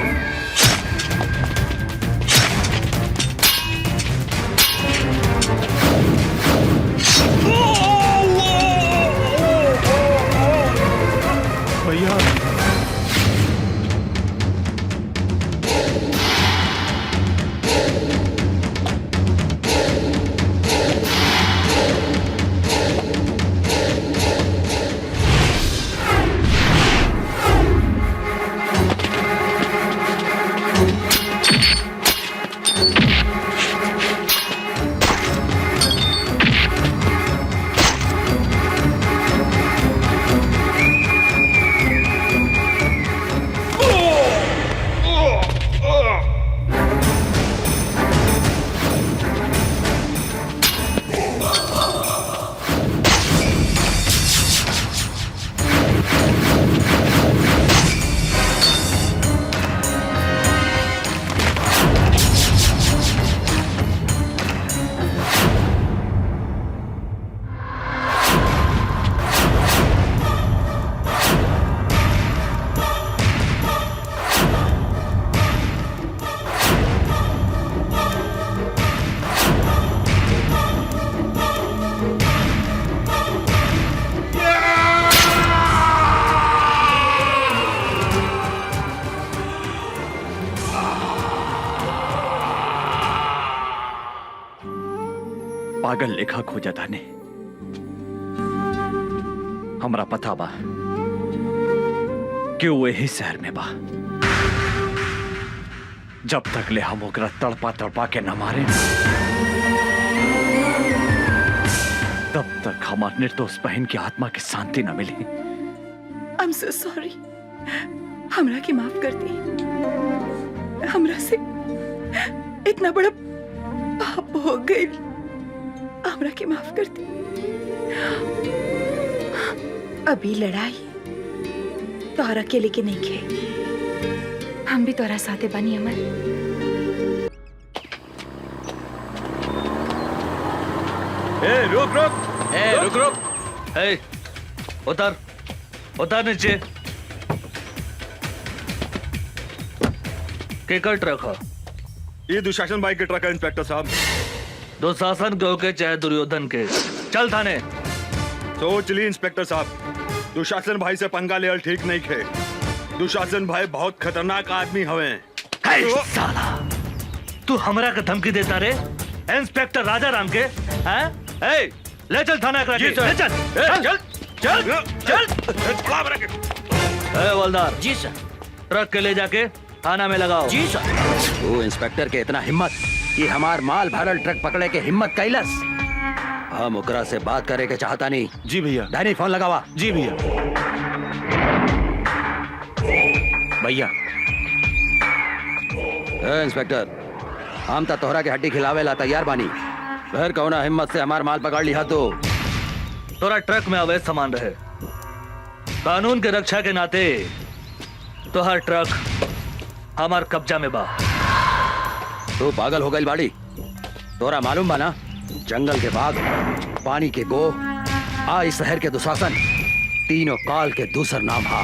पागल लेखा खोजा था ने हमरा पता बा कि वो यही शहर में बा। जब तक ले हम ओकरा तड़पा तड़पा के न मारे तब तक हमार निर्दोष बहन की आत्मा की शांति न मिली। आई एम सो सॉरी, हमरा की माफ कर दी। हमरा से इतना बड़ा पाप हो गई, हमरा की माफ कर दी। अभी लड़ाई तोहरा अकेले के नहीं खे, हम भी तोरा साथे बनी अमर। रुक रुक रुक। उतर उतर नीचे। केकर ट्रक है? ये दुशासन भाई के ट्रक है इंस्पेक्टर साहब। दुशासन के होके चाहे दुर्योधन के, चल थाने। सोच ली इंस्पेक्टर साहब, दुशासन भाई से पंगा ले ठीक नहीं खे। दुशासन भाई बहुत खतरनाक आदमी हवे। साला तू हमरा के धमकी देता रे इंस्पेक्टर राजा राम के? हैं? ले चल थाना करा के। ले चल चल चल चल। हवलदार जी सर। ट्रक के ले जाके थाना में लगाओ। जी सर। वो इंस्पेक्टर के इतना हिम्मत कि हमार माल भरल ट्रक पकड़े के हिम्मत कैलस। हम ओकरा से बात करे के चाहता नहीं। जी भैया। डैनी फोन लगावा। जी भैया। भैया इंस्पेक्टर, हम तो तोहरा के हड्डी खिलावे ला तैयार बानी। फिर कौना हिम्मत से हमार माल पकड़ लिया तो? तोरा ट्रक में अवैध सामान रहे, कानून के रक्षा के नाते तो हर ट्रक हमार कब्जा में बा। तू पागल हो गई बाड़ी? तोरा मालूम बा ना, जंगल के बाघ, पानी के गो, इस शहर के दुशासन, तीनों काल के दूसर नाम हा।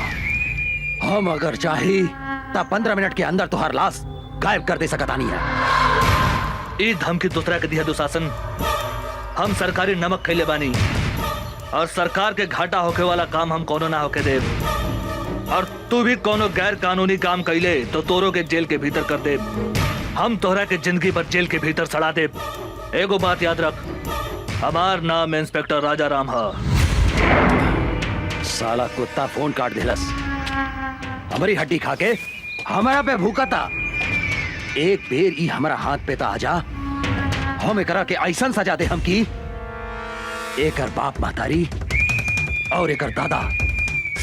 हम अगर चाही तब 15 मिनट के अंदर तुहार लाश गायब कर दे सकता नहीं है। ई धमकी दूसरा के दिया दुशासन। हम सरकारी नमक खैले बानी और सरकार के घाटा होके वाला काम हम कोनो ना होके दे। और तू भी कोनो गैर कानूनी काम कैले तो तोरो के जेल के भीतर कर दे। हम तोहरा के जिंदगी भर जेल के भीतर सड़ा दे। एगो बात याद रख, हमार नाम इंस्पेक्टर राजा राम हा। साला कुत्ता फोन काट दिलस, हमारी हड्डी खा के हमारा पे भूखा था। एक बेर ई हमारा हाथ पे ता आजा, हम एकरा के ऐसन सजा दे हम की एकर बाप महतारी और एकर दादा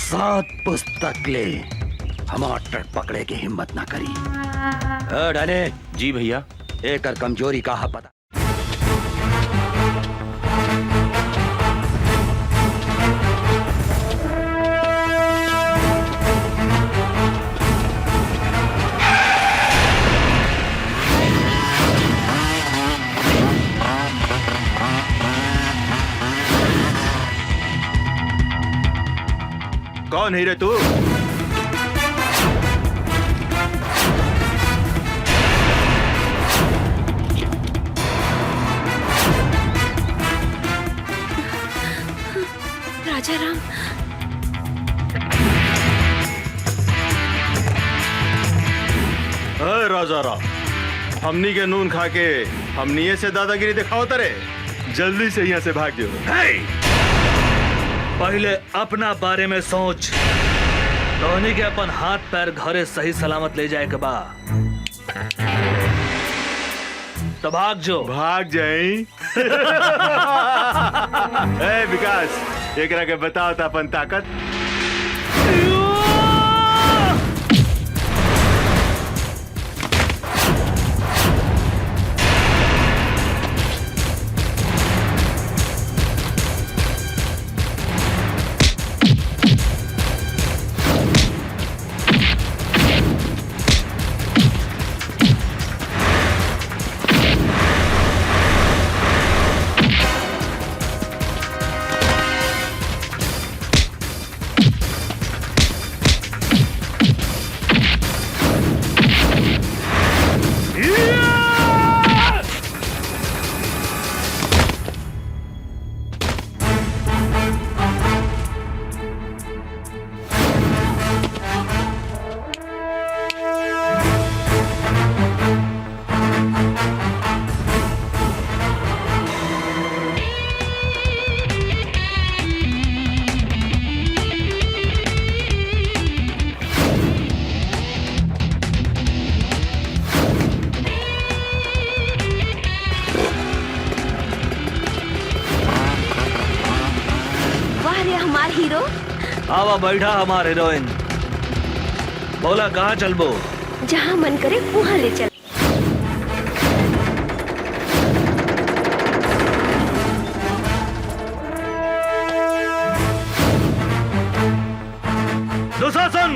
7 पुस्तक ले हमार ट्रक पकड़े के हिम्मत ना करी। डने। जी भैया। एकर कमजोरी का हा पता। कौन है रे तू? राजा राम। राजा राम, हमनी के नून खा के हमनी से दादागिरी दिखाओ तरे। जल्दी से यहाँ से भाग जाओ। पहले अपना बारे में सोच। धोनी के अपन हाथ पैर घरे सही सलामत ले जाए के बा तो भाग जो। भाग जाई। ए विकास, एकरा के बताओ था अपन ताकत। आवा बैठा हमारे हीरोइन। बोला कहाँ चलबो? जहाँ मन करे वहाँ ले चल। दुशासन,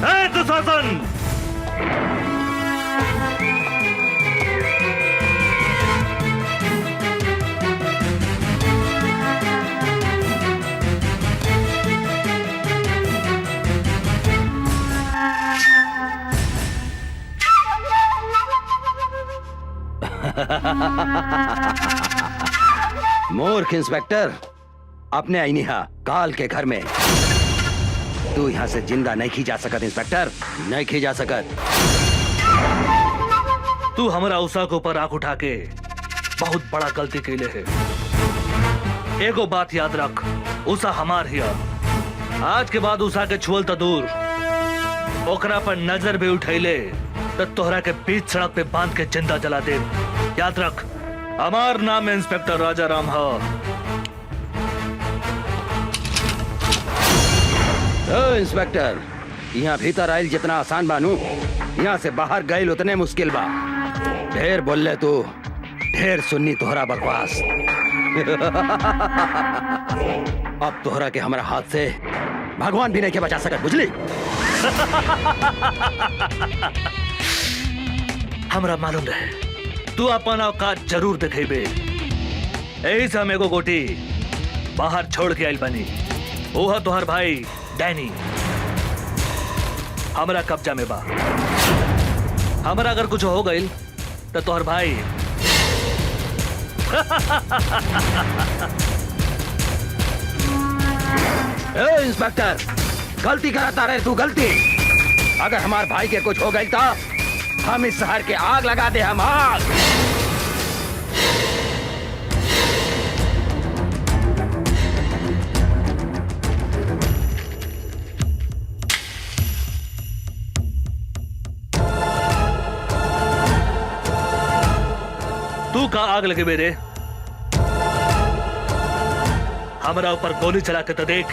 ए दुशासन! मूर्ख इंस्पेक्टर, अपने आईनिहा काल के घर में तू यहाँ से जिंदा नहीं खी जा सकत। इंस्पेक्टर, नहीं खी जा सकत। तू हमारा उषा के ऊपर आंख उठा के बहुत बड़ा गलती कैले है। एगो बात याद रख, उषा हमार हिया। आज के बाद उषा के छुअल तो दूर, ओकरा पर नजर भी उठैले तो तोहरा के बीच सड़क पे बांध के जिंदा जला दे। याद रख, हमार नाम इंस्पेक्टर राजा राम है। इंस्पेक्टर, यहाँ भीतर आयल जितना आसान बानू, यहाँ से बाहर गए उतने मुश्किल बा। ढेर बोल ले तू, ढेर सुन्नी तोहरा बकवास। अब तोहरा के हमारा हाथ से भगवान भी नहीं के बचा सकत, बुझली? हमरा मालूम रहे तू अपन औकात जरूर दिखेबे। यही से हम एगो गोटी बाहर छोड़ के आइल बनी। ओहा तोहर भाई डैनी हमरा कब्जा में बा। हमरा अगर कुछ हो गइल तो तोहर भाई इंस्पेक्टर, गलती कराता रहे तू, गलती। अगर हमार भाई के कुछ हो गई तो हम इस शहर के आग लगा दे, हम आग। तू का आग लगे मेरे? हमारा ऊपर गोली चला के तो देख।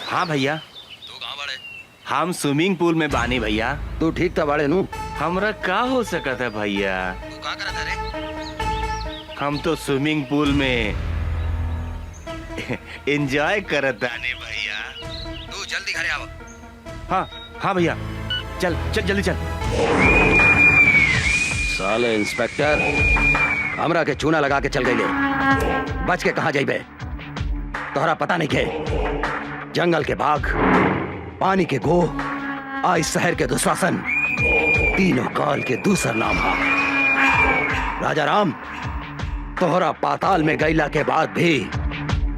हाँ भैया, तू कहाँ बड़े? हम स्विमिंग पूल में बानी भैया। तू ठीक था बड़े नू? हमरा का हो सकता है भैया? तू कहाँ करा था रे? हम तो स्विमिंग पूल में एंजॉय करत आने भैया। तू जल्दी घरे आओ। हाँ हाँ भैया, चल चल जल्दी चल। साले इंस्पेक्टर, हमरा के चूना लगा के चल गई ले। बच के कहाँ जाइबे? तोहरा पता नहीं के जंगल के बाघ, पानी के गो, आ इस शहर के दुशासन, तीनों काल के दूसर नाम है। राजा राम, तोहरा पाताल में गईला के बाद भी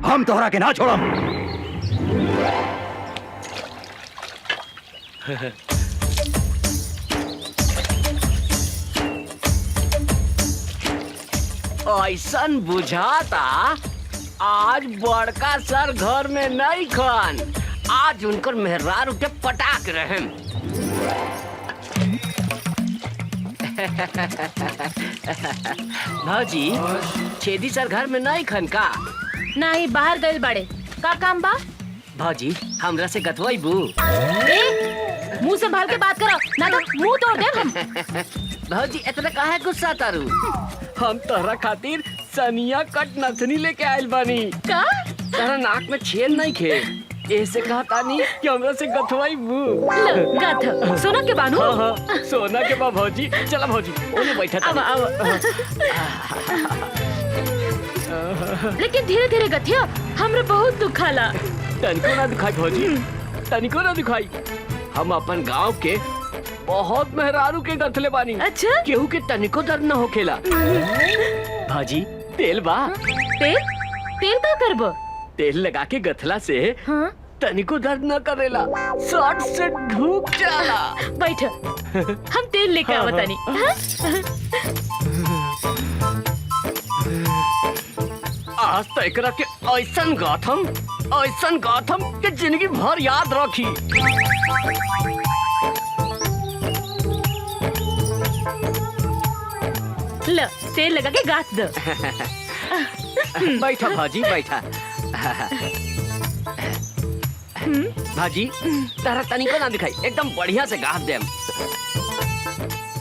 हम तोहरा के ना छोड़म। ऐसन बुझाता आज बड़का सर घर में नहीं खन। आज उनकर मेहरार उठे पटाक रहे। भाजी, छेदी सर घर में नहीं खन का? नहीं, बाहर गइल बड़े। का काम बा? भाजी, हमरा से गथवाइबू? मुंह संभाल के बात करो, ना तो मुंह तोड़ दे हम। भाजी, इतना काहे गुस्सा तारू? हम तोहरा खातिर सनिया कट नथनी लेके आइल बानी। का? तोहरा नाक में छेद नहीं खे, ऐसे कहता नहीं कि हमरा से गथवाइबू। गथ सोना के बानू? हाँ हाँ, सोना के बा भौजी। चला भौजी, ओने बैठा था। लेकिन धीरे धीरे गथिया, हमरा बहुत दुखाला। तनिको ना दुखाई भौजी, तनिको ना दुखाई। हम अपन गांव के बहुत मेहरारू के गथले बानी। अच्छा? केहू के तनिको दर्द न होखेला। भाजी, तेल बा? तेल? तेल का करबो? तेल लगा के गथला से हाँ? तनिको दर्द न करेला, शॉर्ट से ढूक जाला। बैठ, हम तेल लेके आवतानी। आज तो एकरा के ऐसन गाथम के जिंदगी भर याद रखी। ल, तेल लगा के गाथ दो। बैठा भाजी, बैठा। भाजी, तारा तनिको ना दिखाई, एकदम बढ़िया से गाथ देम।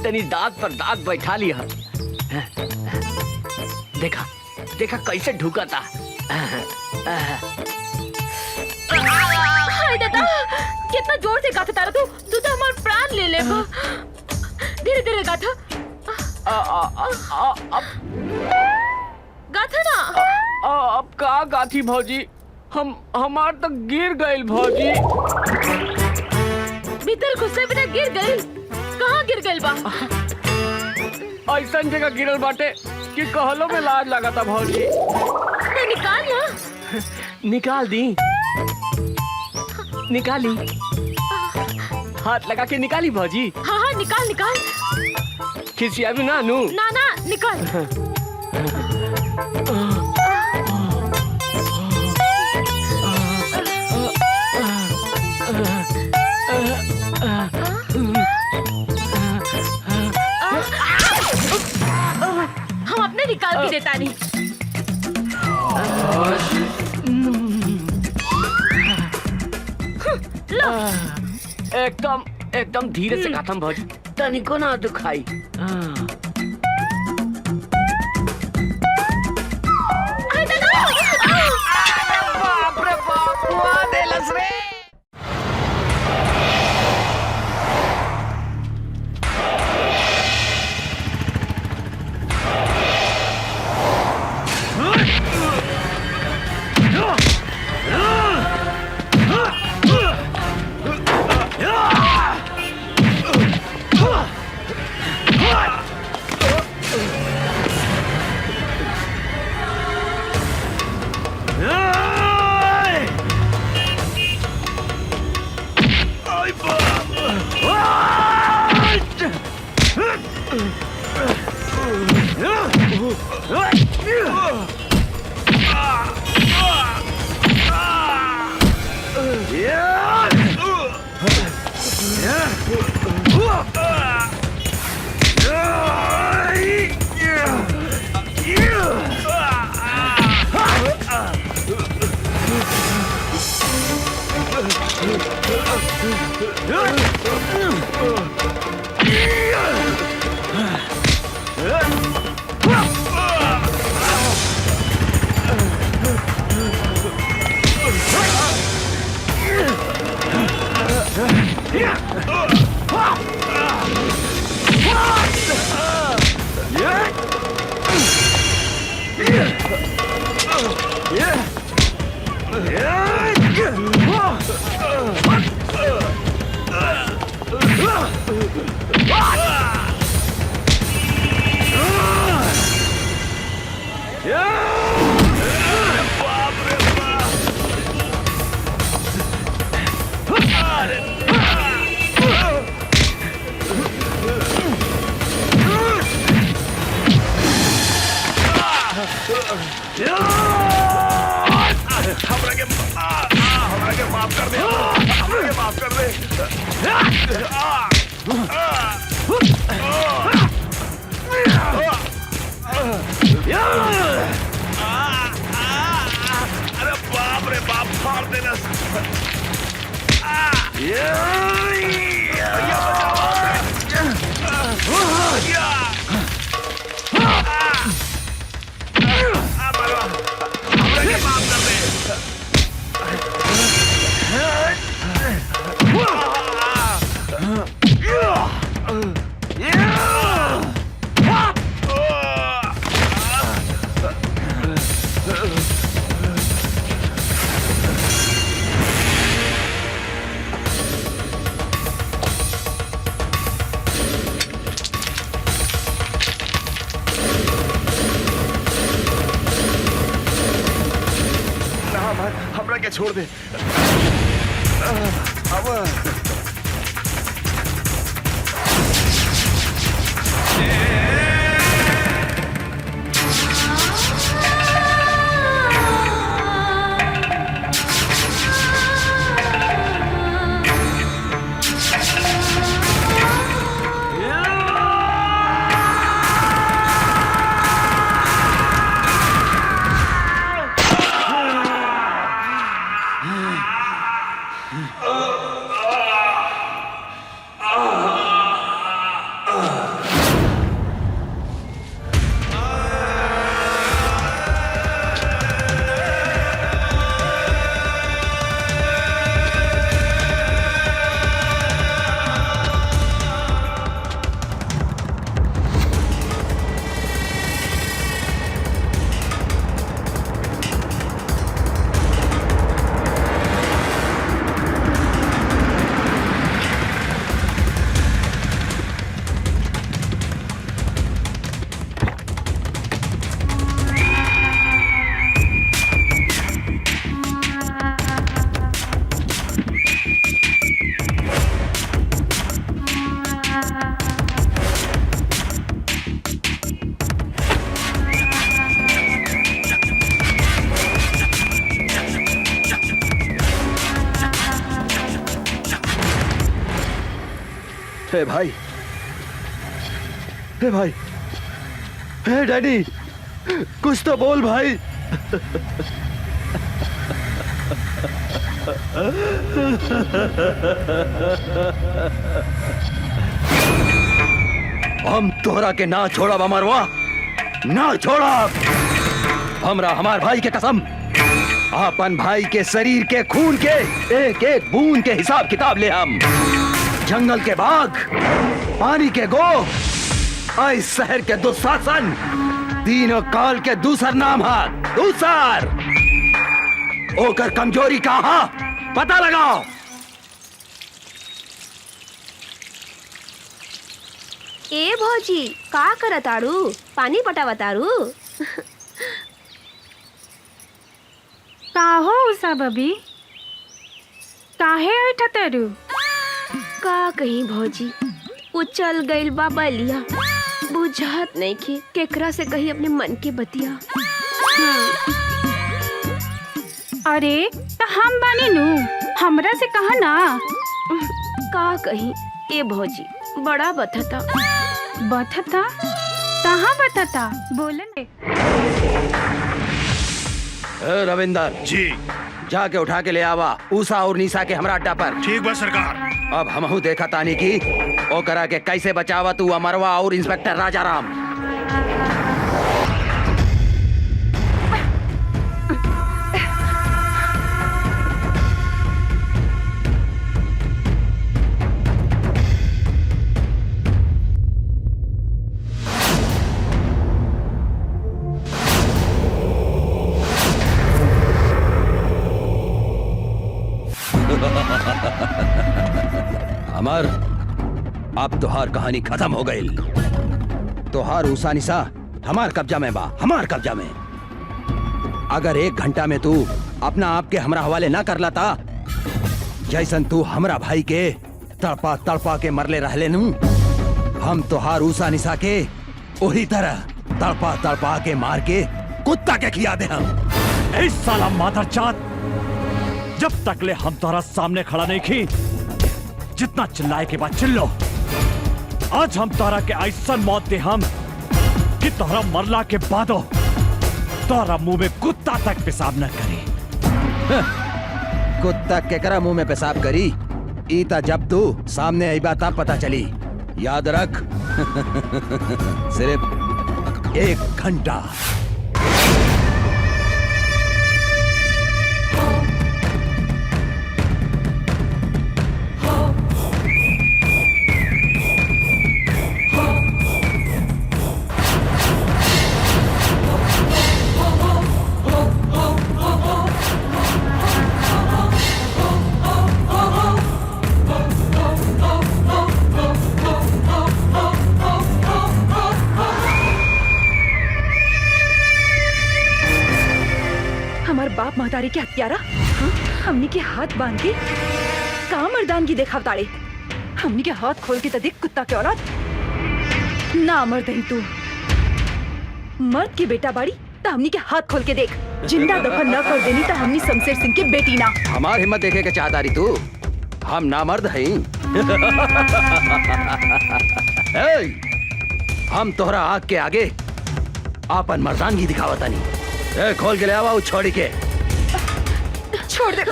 तनी दांत पर दांत बैठा लिया। देखा देखा कैसे ढुका था। हाय दादा, कितना जोर से गाथा तारा तू तो हमारा प्राण ले ले। धीरे धीरे गाथा। गाथा ना। अब का गाथी भौजी, हमार तो गिर गइल भौजी। भीतर घुसे बिना गिर गइल? कहाँ गिर गइल बा? ऐसा जगह गिरल बाटे कि कहलो में लाज लगा था भौजी। तो निकाल ना। निकाल दी, निकाली। हाथ लगा के निकाली भौजी। हाँ हाँ, निकाल निकाल। खिसिया भी ना नू। ना ना, निकाल। हम अपने निकाल के देता नहीं। एकदम धीरे से गाथम भौजी, तनिको ना दुखाई। बाप रे बाप, हुआ देलस रे। हमरा के छोड़ दे। हे भाई, हे भाई, हे डैडी, कुछ तो बोल भाई। हम तोहरा के ना छोड़ा अमरवा, ना छोड़ा। हमरा हमार भाई के कसम, अपन भाई के शरीर के खून के एक एक बूंद के हिसाब किताब ले हम। जंगल के बाघ, पानी के गो, इस शहर के दुशासन, तीनों काल के दूसर नाम है दूसर। ओकर कमजोरी कहाँ पता लगाओ। ए भौजी का करताड़ू? पानी पटावताड़ू? का हो उषा बबी, काहे ऐठतरू? का कहीं भौजी, वो चल गइल बा बलिया, बुझात नहीं कि केकरा से कही अपने मन के बतिया। अरे तो हम बानी नु, हमरा से कहा ना। का कहीं ए भौजी, बड़ा बथता। बथता? कहाँ बथता? बोलन। रविंदर जी, जाके उठा के ले आवा उषा और निशा के हमरा अड्डा पर। ठीक बा सरकार। अब हमहू देखा तानी की ओ करा के कैसे बचावा तू अमरवा और इंस्पेक्टर राजाराम। अमर, अब तुहार कहानी खत्म हो गई। तुहार उषा निशा हमार कब्जा में बा, हमार कब्जा में। अगर 1 घंटा में तू अपना आप के हमरा हवाले ना कर लाता, जैसन तू हमरा भाई के तड़पा तड़पा के मरले रहले नू, हम तुहार उषा निशा के वही तरह तड़पा तड़पा के मार के कुत्ता के खिया दे हम। इस साला मादरजात, जब तक ले हम तोहरा सामने खड़ा नहीं की, जितना चिल्लाए के बाद चिल्लो। आज हम तोहरा के ऐसा मौत दे हम कि तोहरा मरला के बादो तोहरा मुंह में कुत्ता तक पेशाब न करी। कुत्ता केकरा मुंह में पेशाब करी? ईता जब तू सामने आई बात पता चली। याद रख। सिर्फ 1 घंटा। हमार बाप महतारी के हत्यारा, हाँ? हमनी के हाथ बांध के का मर्दानगी देखा ताड़े। हमनी के हाथ खोल के तो देख कुत्ता के औलाद। ना मर्द है तू, मर्द की बेटा बाड़ी तो हमनी के हाथ खोल के देख। जिंदा दफन न कर देनी तो हमनी शमशेर सिंह के बेटी ना। हमार हिम्मत देखे के चाहता रही तू? हम नामर्द हैं। हम तोहरा आग के आगे आपन मर्दानगी दिखावता नहीं। खोल के ले आवा छोड़ी के। छोड़ दे।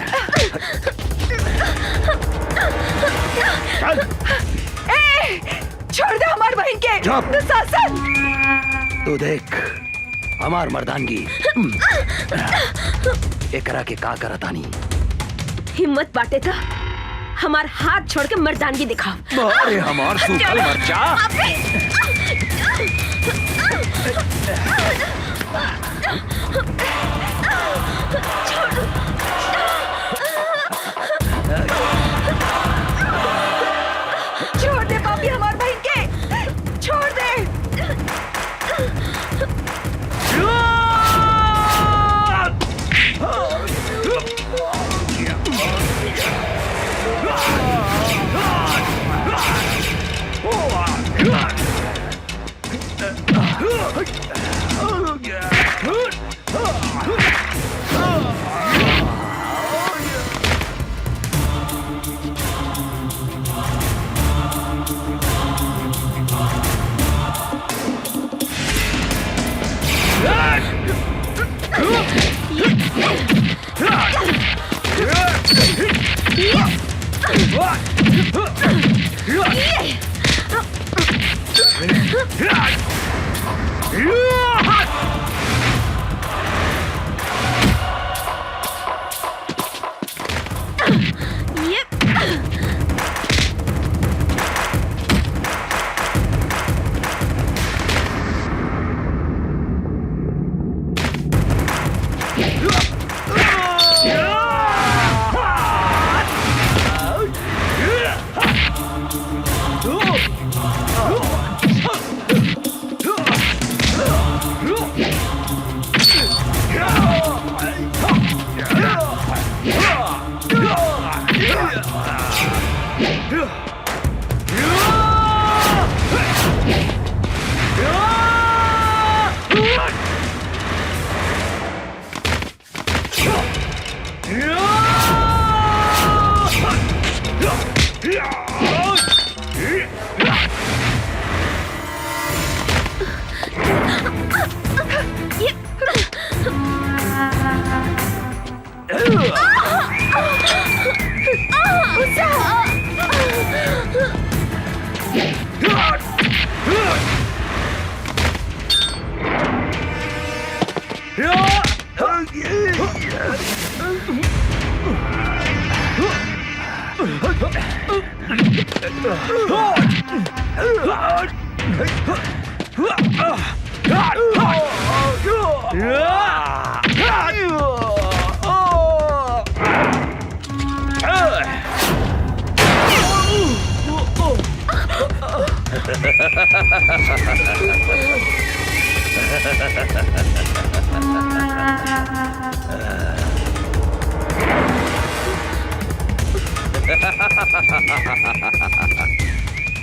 छोड़ दे हमार बहन के। दुशासन, तू देख हमार मर्दानगी एकरा के का करतानी। हिम्मत बाटे था हमार हाथ छोड़ के मर्दानगी दिखाओ। अरे हमार सूखल मरचा। छोड़ दे पापी हमार बहन के, छोड़ दे।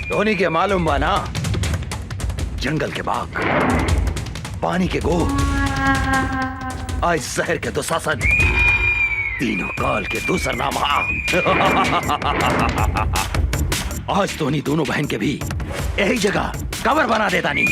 धोनी के मालूम बा ना, जंगल के बाघ, पानी के गो, आज शहर के दुशासन, तीनों काल के दूसरा नाम। आज धोनी दोनों बहन के भी यही जगह कवर बना देता नहीं।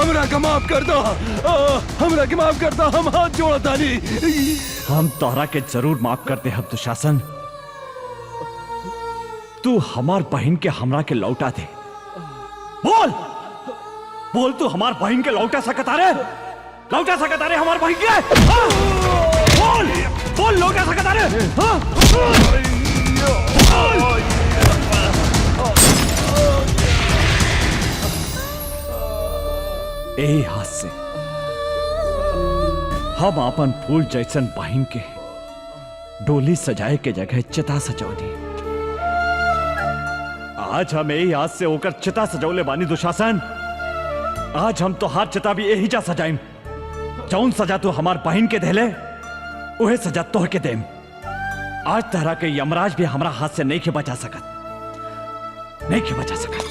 हमरा के माफ कर दो, हमरा के माफ कर दो, हम हाथ जोड़ा तानी। हम तोहरा के जरूर माफ करते हम दुशासन। तू हमार बहन के हमरा के लौटा दे। बोल बोल, तू हमार बहन के लौटा सकता रे? लौटा सकता रे हमार बहन के? हाँ? बोल बोल, लौटा सकता रे? हाँ? यही हाथ से हम अपन फूल जैसन बहन के डोली सजाए के जगह चिता सजौली। आज हम यही हाथ से होकर चिता सजौले बानी दुशासन। आज हम तो हाथ चिता भी यही जा सजाइम। जौन सजा तू हमार बहन के देले उहे सजा तोह के देम। आज तरह के यमराज भी हमारा हाथ से नहीं के बचा सकत, नहीं के बचा सकत।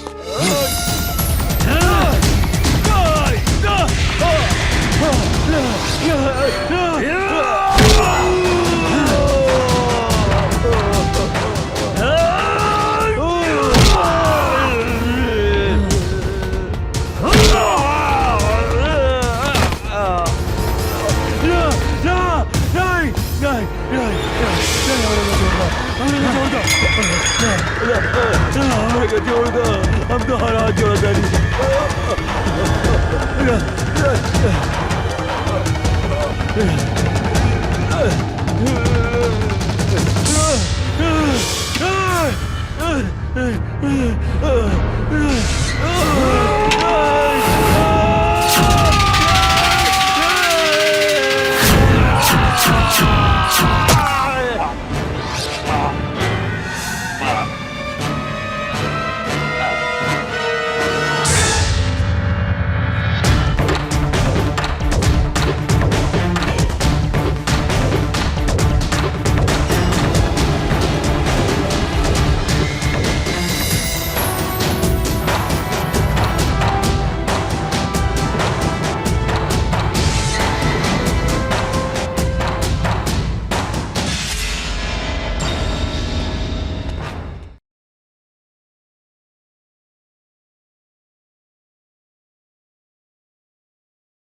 जोड़ दो, हम तो हरा जोड़